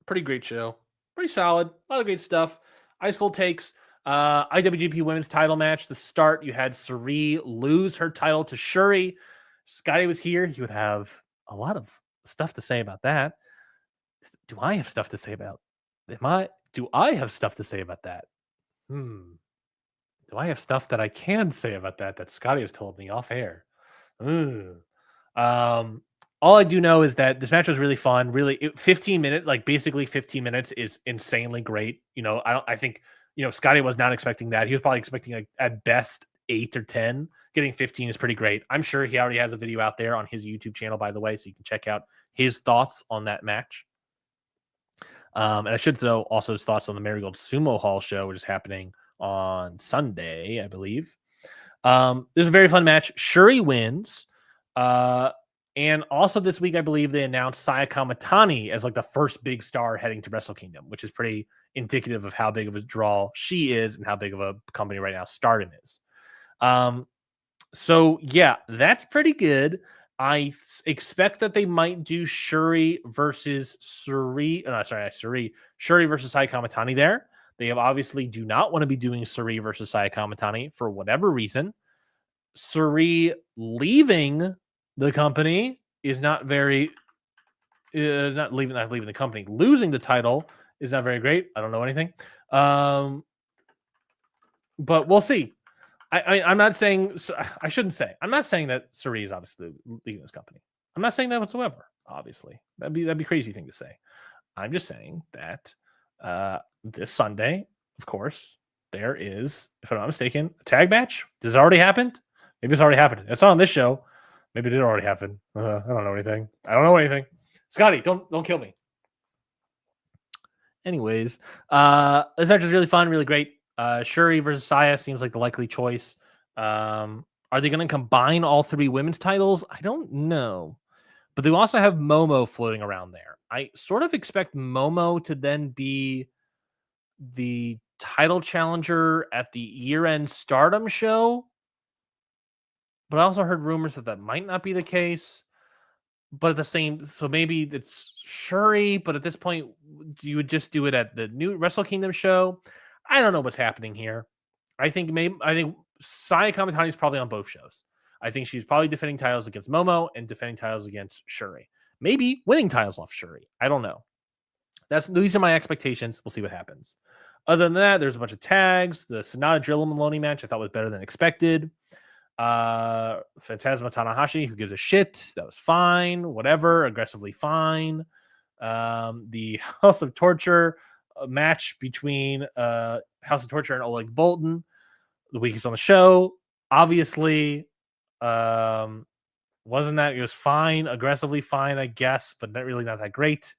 pretty great show, pretty solid, a lot of great stuff. Ice cold takes. IWGP Women's title match. The start, you had Sari lose her title to Shuri. If Scotty was here, he would have a lot of stuff to say about that. Do I have stuff to say about? Do I have stuff to say about that? Do I have stuff that I can say about that that Scotty has told me off air? All I do know is that this match was really fun. Really, 15 minutes, like basically 15 minutes, is insanely great. You know, I think. You know, Scotty was not expecting that. He was probably expecting like at best 8 or 10. Getting 15 is pretty great. I'm sure he already has a video out there on his YouTube channel, by the way, so you can check out his thoughts on that match. And I should know also his thoughts on the Marigold Sumo Hall show, which is happening on Sunday, I believe. This is a very fun match. Shuri wins. And also this week, I believe they announced Sayaka Mitani as like the first big star heading to Wrestle Kingdom, which is pretty indicative of how big of a draw she is and how big of a company right now Stardom is. So yeah, that's pretty good. I expect that they might do Shuri versus Shuri versus Sayaka Mitani there. They obviously do not want to be doing Shuri versus Sayaka Mitani for whatever reason. Shuri leaving the company is not leaving the company. Losing the title is not very great. I don't know anything. But we'll see. I'm not saying, I shouldn't say, I'm not saying that Suri is obviously leaving this company. I'm not saying that whatsoever, obviously. That'd be a crazy thing to say. I'm just saying that this Sunday, of course, there is, if I'm not mistaken, a tag match. Does it already happened? Maybe it's already happened. It's not on this show. Maybe it did already happen. I don't know anything. Scotty, don't kill me. Anyways, this match is really fun, really great. Shuri versus Saya seems like the likely choice. Are they going to combine all three women's titles? I don't know. But they also have Momo floating around there. I sort of expect Momo to then be the title challenger at the year-end Stardom show. But I also heard rumors that might not be the case. but at the same, so maybe it's Shuri, but at this point, you would just do it at the new Wrestle Kingdom show. I don't know what's happening here. I think Saya Kamitani is probably on both shows. I think she's probably defending titles against Momo and defending titles against Shuri. Maybe winning titles off Shuri. I don't know. These are my expectations. We'll see what happens. Other than that, there's a bunch of tags. The Sonata Drill Maloney match I thought was better than expected. Phantasma Tanahashi, who gives a shit? That was fine. Whatever. Aggressively fine. The House of Torture match between House of Torture and Oleg Bolton, the weakest on the show. Obviously, wasn't that? It was fine. Aggressively fine, I guess, but not that great.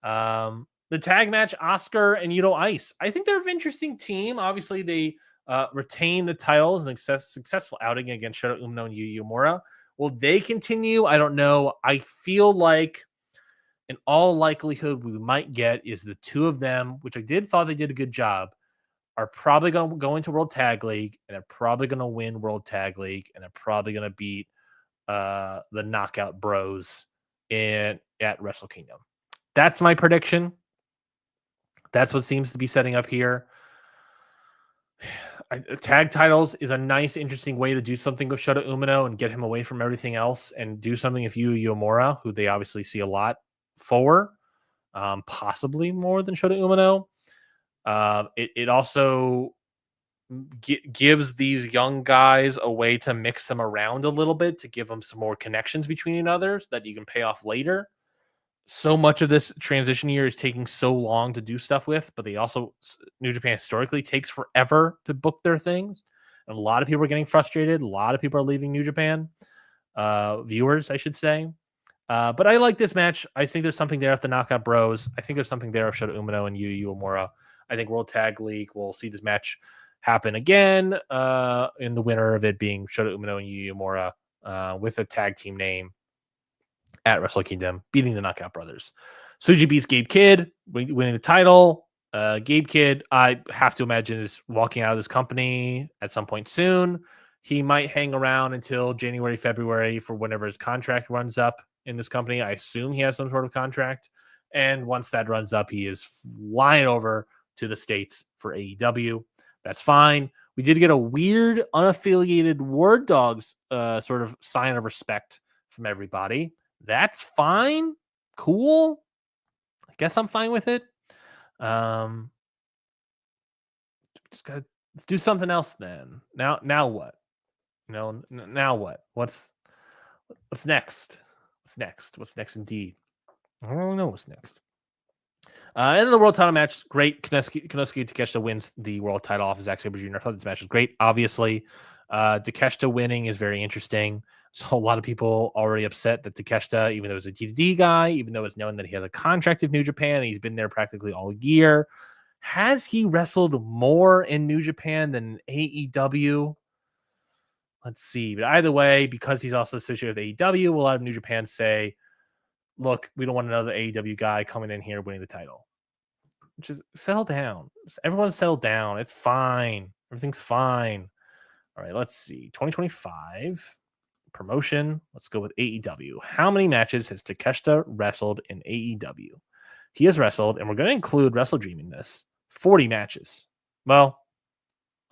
The tag match, Oscar and Yuto Ice. I think they're an interesting team. Obviously, they retain the titles and successful outing against Shota Umino and Yu Uemura. Will they continue? I don't know. I feel like in all likelihood, we might get is the two of them, which I thought they did a good job, are probably going to go into World Tag League, and they're probably going to win World Tag League, and they're probably going to beat the Knockout Bros at Wrestle Kingdom. That's my prediction. That's what seems to be setting up here. Tag titles is a nice, interesting way to do something with Shota Umino and get him away from everything else and do something with Yu Uemura, who they obviously see a lot for, possibly more than Shota Umino. It also gives these young guys a way to mix them around a little bit to give them some more connections between others that you can pay off later. So much of this transition year is taking so long to do stuff with, but they also, New Japan historically takes forever to book their things. And a lot of people are getting frustrated. A lot of people are leaving New Japan, viewers, I should say. But I like this match. I think there's something there with the Knockout Bros. I think there's something there with Shota Umino and Yu Uemura. I think World Tag League will see this match happen again, in the winner of it being Shota Umino and Yu Uemura, with a tag team name at Wrestle Kingdom, beating the Knockout Brothers. Tsuji beats Gabe Kidd, winning the title. Gabe Kidd, I have to imagine, is walking out of this company at some point soon. He might hang around until January, February for whenever his contract runs up in this company. I assume he has some sort of contract. And once that runs up, he is flying over to the States for AEW. That's fine. We did get a weird, unaffiliated Word Dogs sort of sign of respect from everybody. That's fine. Cool. I guess I'm fine with it. Just gotta do something else then. Now what? Now what? What's next? What's next indeed? I don't really know what's next. And then the world title match, great. Konosuke Takeshita wins the world title off of Zack Sabre Jr. I thought this match was great. Obviously, Takeshita winning is very interesting. So a lot of people already upset that Takeshita, even though he's a D2D guy, even though it's known that he has a contract with New Japan, and he's been there practically all year. Has he wrestled more in New Japan than AEW? Let's see. But either way, because he's also associated with AEW, we'll have New Japan say, look, we don't want another AEW guy coming in here winning the title. Just settle down. Everyone settle down. It's fine. Everything's fine. All right, let's see. 2025 promotion. Let's go with AEW. How many matches has Takeshita wrestled in AEW? He has wrestled, and we're going to include WrestleDream in this, 40 matches. Well,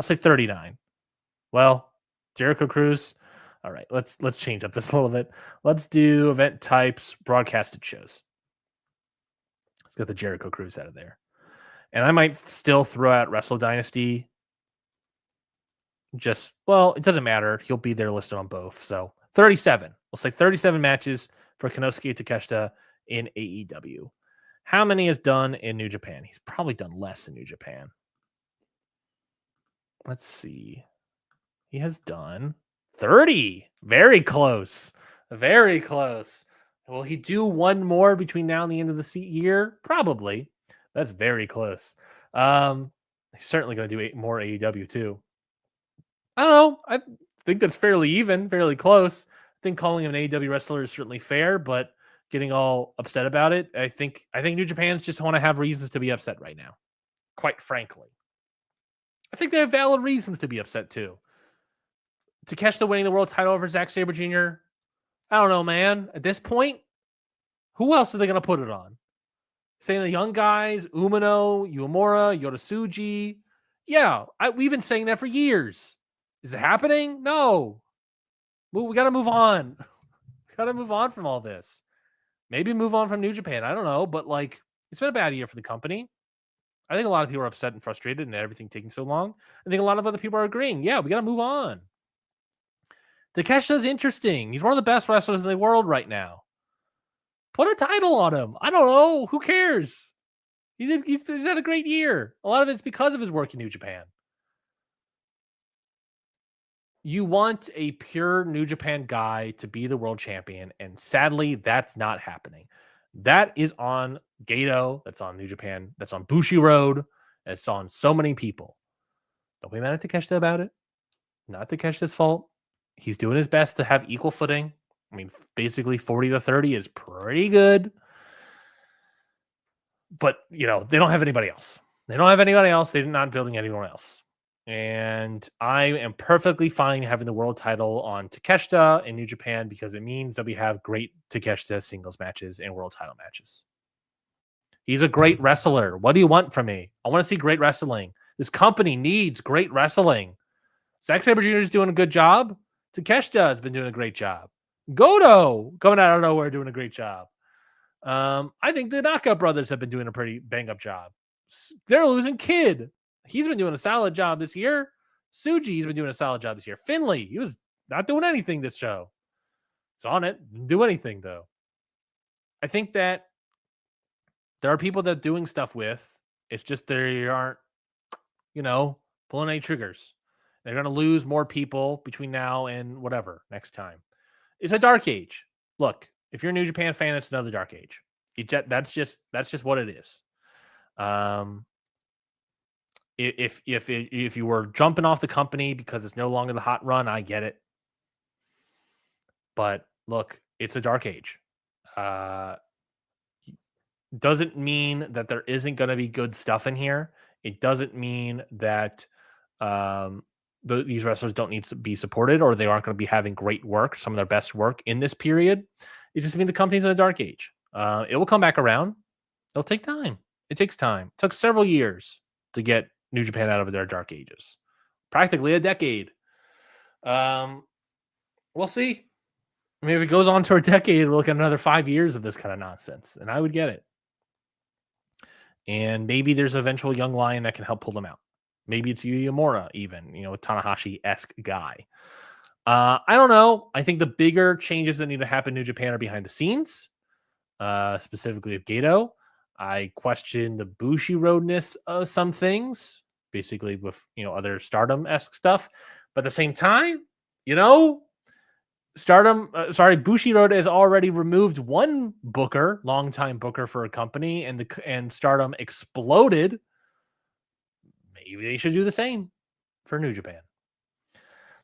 I'll say 39. Well, Jericho Cruise. All right, let's change up this a little bit. Let's do event types, broadcasted shows. Let's get the Jericho Cruise out of there. And I might still throw out Wrestle Dynasty. It doesn't matter. He'll be there listed on both. So 37. We'll say 37 matches for Konosuke Takeshita in AEW. How many has done in New Japan? He's probably done less in New Japan. Let's see. He has done 30. Very close. Very close. Will he do one more between now and the end of the year? Probably. That's very close. He's certainly going to do more AEW too. I don't know. I think that's fairly even, fairly close. I think calling him an AEW wrestler is certainly fair, but getting all upset about it, I think New Japan's just want to have reasons to be upset right now. Quite frankly, I think they have valid reasons to be upset too. Takeshita winning the world title over Zack Sabre Jr. I don't know, man. At this point, Who else are they going to put it on? Saying the young guys, Umino, Uemura, Yodatsuji. Yeah, we've been saying that for years. Is it happening? No. We got to move on. Got to move on from all this. Maybe move on from New Japan. I don't know, but like, it's been a bad year for the company. I think a lot of people are upset and frustrated and everything taking so long. I think a lot of other people are agreeing. Yeah, we got to move on. Takeshita's interesting. He's one of the best wrestlers in the world right now. Put a title on him. I don't know. Who cares? He's had a great year. A lot of it's because of his work in New Japan. You want a pure New Japan guy to be the world champion, and sadly, that's not happening. That is on Gato. That's on New Japan. That's on Bushi Road. It's on so many people. Don't be mad at Takeshita about it. Not Takeshita's fault. He's doing his best to have equal footing. I mean, basically 40 to 30 is pretty good. But, you know, they don't have anybody else. They're not building anyone else. And I am perfectly fine having the world title on Takeshita in New Japan because it means that we have great Takeshita singles matches and world title matches. He's a great wrestler. What do you want from me? I want to see great wrestling. This company needs great wrestling. Zack Sabre Jr. is doing a good job. Takeshita has been doing a great job. Goto coming out of nowhere doing a great job. I think the Knockout Brothers have been doing a pretty bang-up job. They're losing Kid. He's been doing a solid job this year. Suji's been doing a solid job this year. Finlay, he was not doing anything this show. He's on it. Didn't do anything, though. I think that there are people that doing stuff with. It's just they aren't, pulling any triggers. They're going to lose more people between now and whatever next time. It's a dark age. Look, if you're a New Japan fan, it's another dark age. That's just what it is. If you were jumping off the company because it's no longer the hot run, I get it. But look, it's a dark age. Doesn't mean that there isn't going to be good stuff in here. It doesn't mean that these wrestlers don't need to be supported or they aren't going to be having great work, some of their best work in this period. It just means the company's in a dark age. It will come back around. It'll take time. It takes time. It took several years to get New Japan out of their dark ages. Practically a decade. We'll see. I mean, if it goes on to a decade, we'll look at another 5 years of this kind of nonsense, and I would get it. And maybe there's an eventual young lion that can help pull them out. Maybe it's Uemura, even, a Tanahashi-esque guy. I don't know. I think the bigger changes that need to happen in New Japan are behind the scenes, specifically of Gato. I question the Bushi roadness of some things, basically with, other Stardom-esque stuff. But at the same time, Bushi Road has already removed one booker, longtime booker for a company, and Stardom exploded. Maybe they should do the same for New Japan.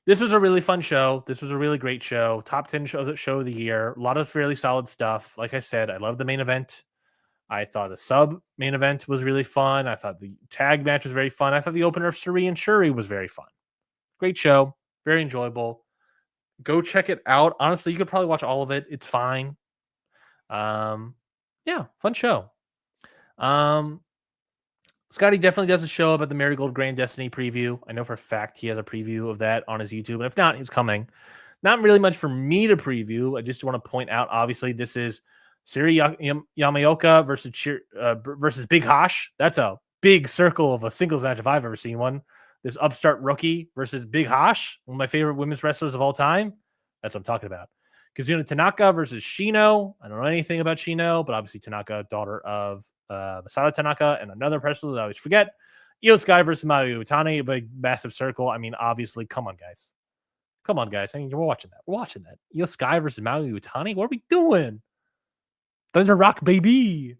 This was a really fun show. This was a really great show. Top 10 show of the year. A lot of fairly solid stuff. Like I said, I love the main event. I thought the sub main event was really fun. I thought the tag match was very fun. I thought the opener of Suri and Shuri was very fun. Great show. Very enjoyable. Go check it out. Honestly, you could probably watch all of it. It's fine. Yeah, fun show. Scotty definitely does a show about the Marigold Grand Destiny preview. I know for a fact he has a preview of that on his YouTube. And if not, he's coming. Not really much for me to preview. I just want to point out, obviously, this is Siri Yamaoka versus Big Hosh. That's a big circle of a singles match if I've ever seen one. This upstart rookie versus Big Hosh, one of my favorite women's wrestlers of all time. That's what I'm talking about. Kazuna Tanaka versus Shino. I don't know anything about Shino, but obviously Tanaka, daughter of Masato Tanaka, and another person that I always forget. Io Sky versus Mayu Utani, a big, massive circle. I mean, obviously, come on, guys. I mean, we're watching that. Io Sky versus Mayu Utani? What are we doing? Thunder Rock, baby.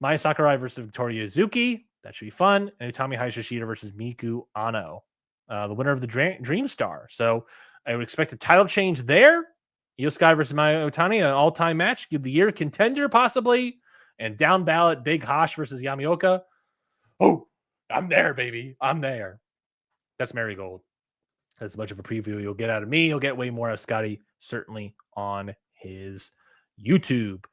Maya Sakurai versus Victoria Azuki. That should be fun. And Utami Hayashishita versus Miku Ano, the winner of the Dream Star. So I would expect a title change there. Io Sky versus Mayu Utani, an all-time match. Give the year contender, possibly. And down ballot, Big Hosh versus Yamaoka. Oh, I'm there, baby. I'm there. That's Marigold. As much of a preview you'll get out of me. You'll get way more out of Scotty, certainly on his YouTube.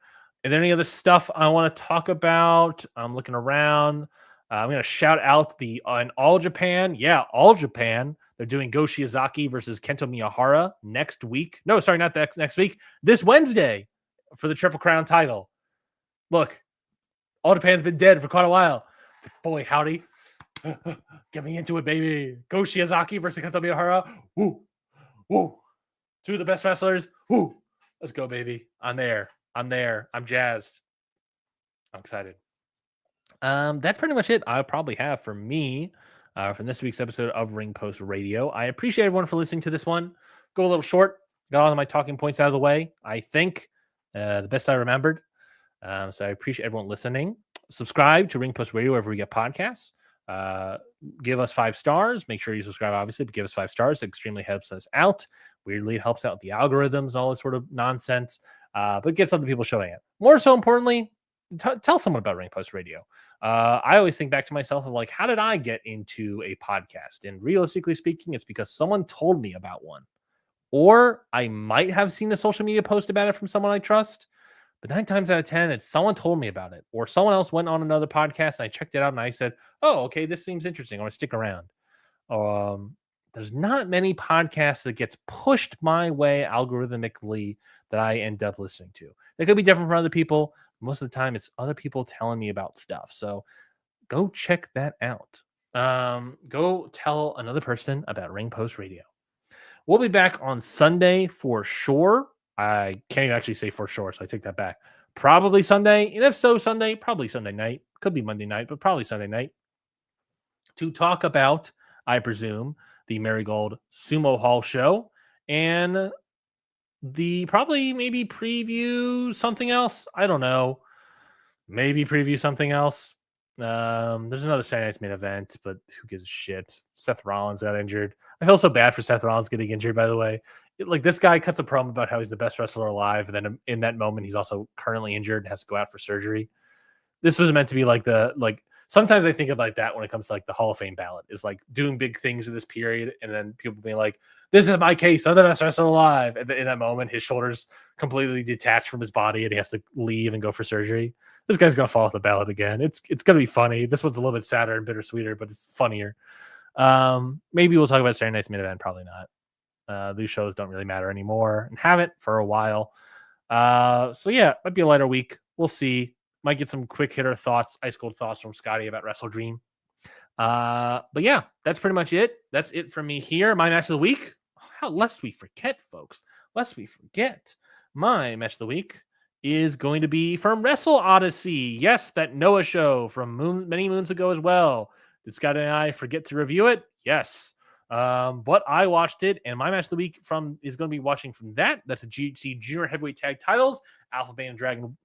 Is there any other stuff I want to talk about? I'm looking around. I'm going to shout out in All Japan. Yeah, All Japan. They're doing Go Shiozaki versus Kento Miyahara next week. No, sorry, not next week. This Wednesday for the Triple Crown title. Look, All Japan's been dead for quite a while. Boy, howdy. Get me into it, baby. Go Shiozaki versus Kento Miyahara. Woo. Woo. Two of the best wrestlers. Woo. Let's go, baby. I'm there. I'm jazzed. I'm excited. That's pretty much it I'll probably have for me from this week's episode of Ring Post Radio. I appreciate everyone for listening to this one. Go a little short. Got all of my talking points out of the way. I think the best I remembered. So I appreciate everyone listening. Subscribe to Ring Post Radio wherever we get podcasts. Give us 5 stars. Make sure you subscribe, obviously, but give us 5 stars. It extremely helps us out. Weirdly, it helps out with the algorithms and all this sort of nonsense. But gets other people showing it. More so importantly, tell someone about Ring Post Radio. I always think back to myself of like, how did I get into a podcast? And realistically speaking, it's because someone told me about one. Or I might have seen a social media post about it from someone I trust. But 9 times out of 10, it's someone told me about it. Or someone else went on another podcast and I checked it out and I said, oh, okay, this seems interesting. I want to stick around. There's not many podcasts that gets pushed my way algorithmically that I end up listening to. They could be different from other people. Most of the time, it's other people telling me about stuff. So go check that out. Go tell another person about Ring Post Radio. We'll be back on Sunday for sure. I can't even actually say for sure, so I take that back. Probably Sunday. And if so, Sunday, probably Sunday night. Could be Monday night, but probably Sunday night. To talk about, I presume, the Marigold Sumo Hall show and maybe preview something else. I don't know. Maybe preview something else. There's another Saturday Night's Main Event, but who gives a shit? Seth Rollins got injured. I feel so bad for Seth Rollins getting injured, by the way. This guy cuts a promo about how he's the best wrestler alive, and then in that moment, he's also currently injured and has to go out for surgery. This was meant to be sometimes I think of like that when it comes to like the Hall of Fame ballot is like doing big things in this period. And then people being like, this is my case. I'm the best wrestler alive. And in that moment, his shoulders completely detached from his body and he has to leave and go for surgery. This guy's going to fall off the ballot again. It's going to be funny. This one's a little bit sadder and bittersweeter, but it's funnier. Maybe we'll talk about Saturday Night's Main Event. Probably not. These shows don't really matter anymore and haven't for a while. So yeah, might be a lighter week. We'll see. Might get some quick hitter thoughts, ice cold thoughts from Scotty about WrestleDream. But yeah, that's pretty much it. That's it from me here. My match of the week. Lest we forget, folks. Lest we forget. My match of the week is going to be from Wrestle Odyssey. Yes, that Noah show from many moons ago as well. Did Scotty and I forget to review it? Yes. But I watched it, and my match of the week is going to be watching from that. That's the GHC Junior Heavyweight Tag Titles. Dragon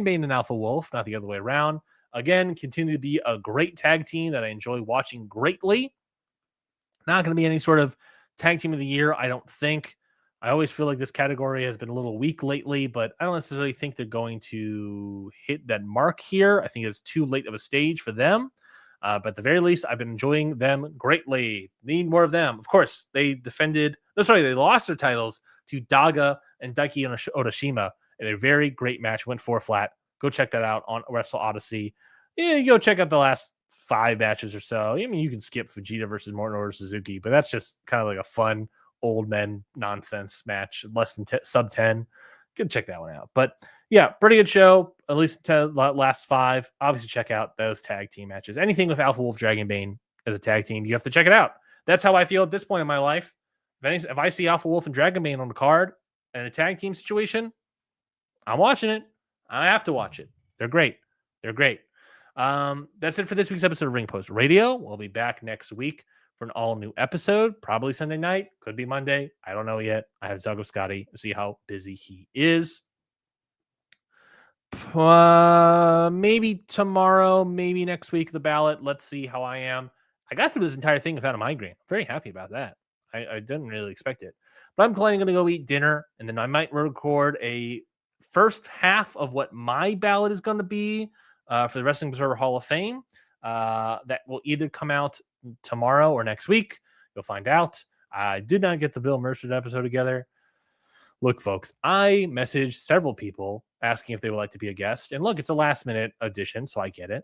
Bane and Alpha Wolf, not the other way around. Again, continue to be a great tag team that I enjoy watching greatly. Not going to be any sort of tag team of the year, I don't think. I always feel like this category has been a little weak lately, but I don't necessarily think they're going to hit that mark here. I think it's too late of a stage for them. But at the very least, I've been enjoying them greatly. Need more of them. Of course, they lost their titles to Daga and Daiki Odashima in a very great match. Went 4 flat. Go check that out on Wrestle Odyssey. Yeah, you go check out the last 5 matches or so. I mean, you can skip Fujita versus Morton or Suzuki, but that's just kind of like a fun old men nonsense match, less than sub 10. Go check that one out. But yeah, pretty good show, at least to last 5. Obviously, check out those tag team matches. Anything with Alpha Wolf, Dragon Bane as a tag team, you have to check it out. That's how I feel at this point in my life. If I see Alpha Wolf and Dragon Bane on the card in a tag team situation, I'm watching it. I have to watch it. They're great. They're great. That's it for this week's episode of Ring Post Radio. We'll be back next week for an all-new episode, probably Sunday night. Could be Monday. I don't know yet. I have to talk with Scotty and see how busy he is. Maybe tomorrow, maybe next week, the ballot. Let's see how I am. I got through this entire thing without a migraine. I'm very happy about that. I didn't really expect it. But I'm planning to go eat dinner, and then I might record a first half of what my ballot is going to be for the Wrestling Observer Hall of Fame. That will either come out tomorrow or next week. You'll find out. I did not get the Bill Mercer episode together. Look, folks, I messaged several people asking if they would like to be a guest. And look, it's a last minute addition, so I get it.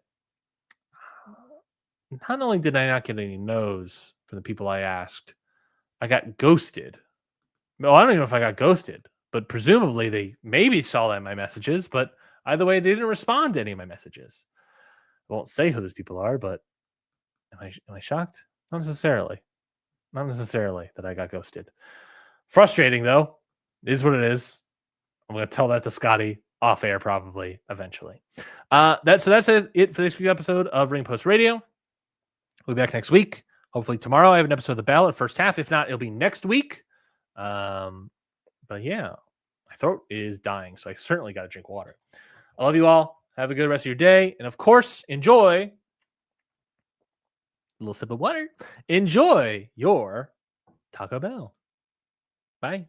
Not only did I not get any no's from the people I asked, I got ghosted. Well, I don't even know if I got ghosted, but presumably they maybe saw that in my messages, but either way, they didn't respond to any of my messages. I won't say who those people are, but am I shocked? Not necessarily. Not necessarily that I got ghosted. Frustrating, though. It is what it is. I'm going to tell that to Scotty off air probably eventually. That's it for this week's episode of Ring Post Radio. We'll be back next week. Hopefully tomorrow I have an episode of The Ballot first half. If not, it'll be next week. But yeah, my throat is dying, so I certainly got to drink water. I love you all. Have a good rest of your day. And of course, enjoy a little sip of water. Enjoy your Taco Bell. Bye.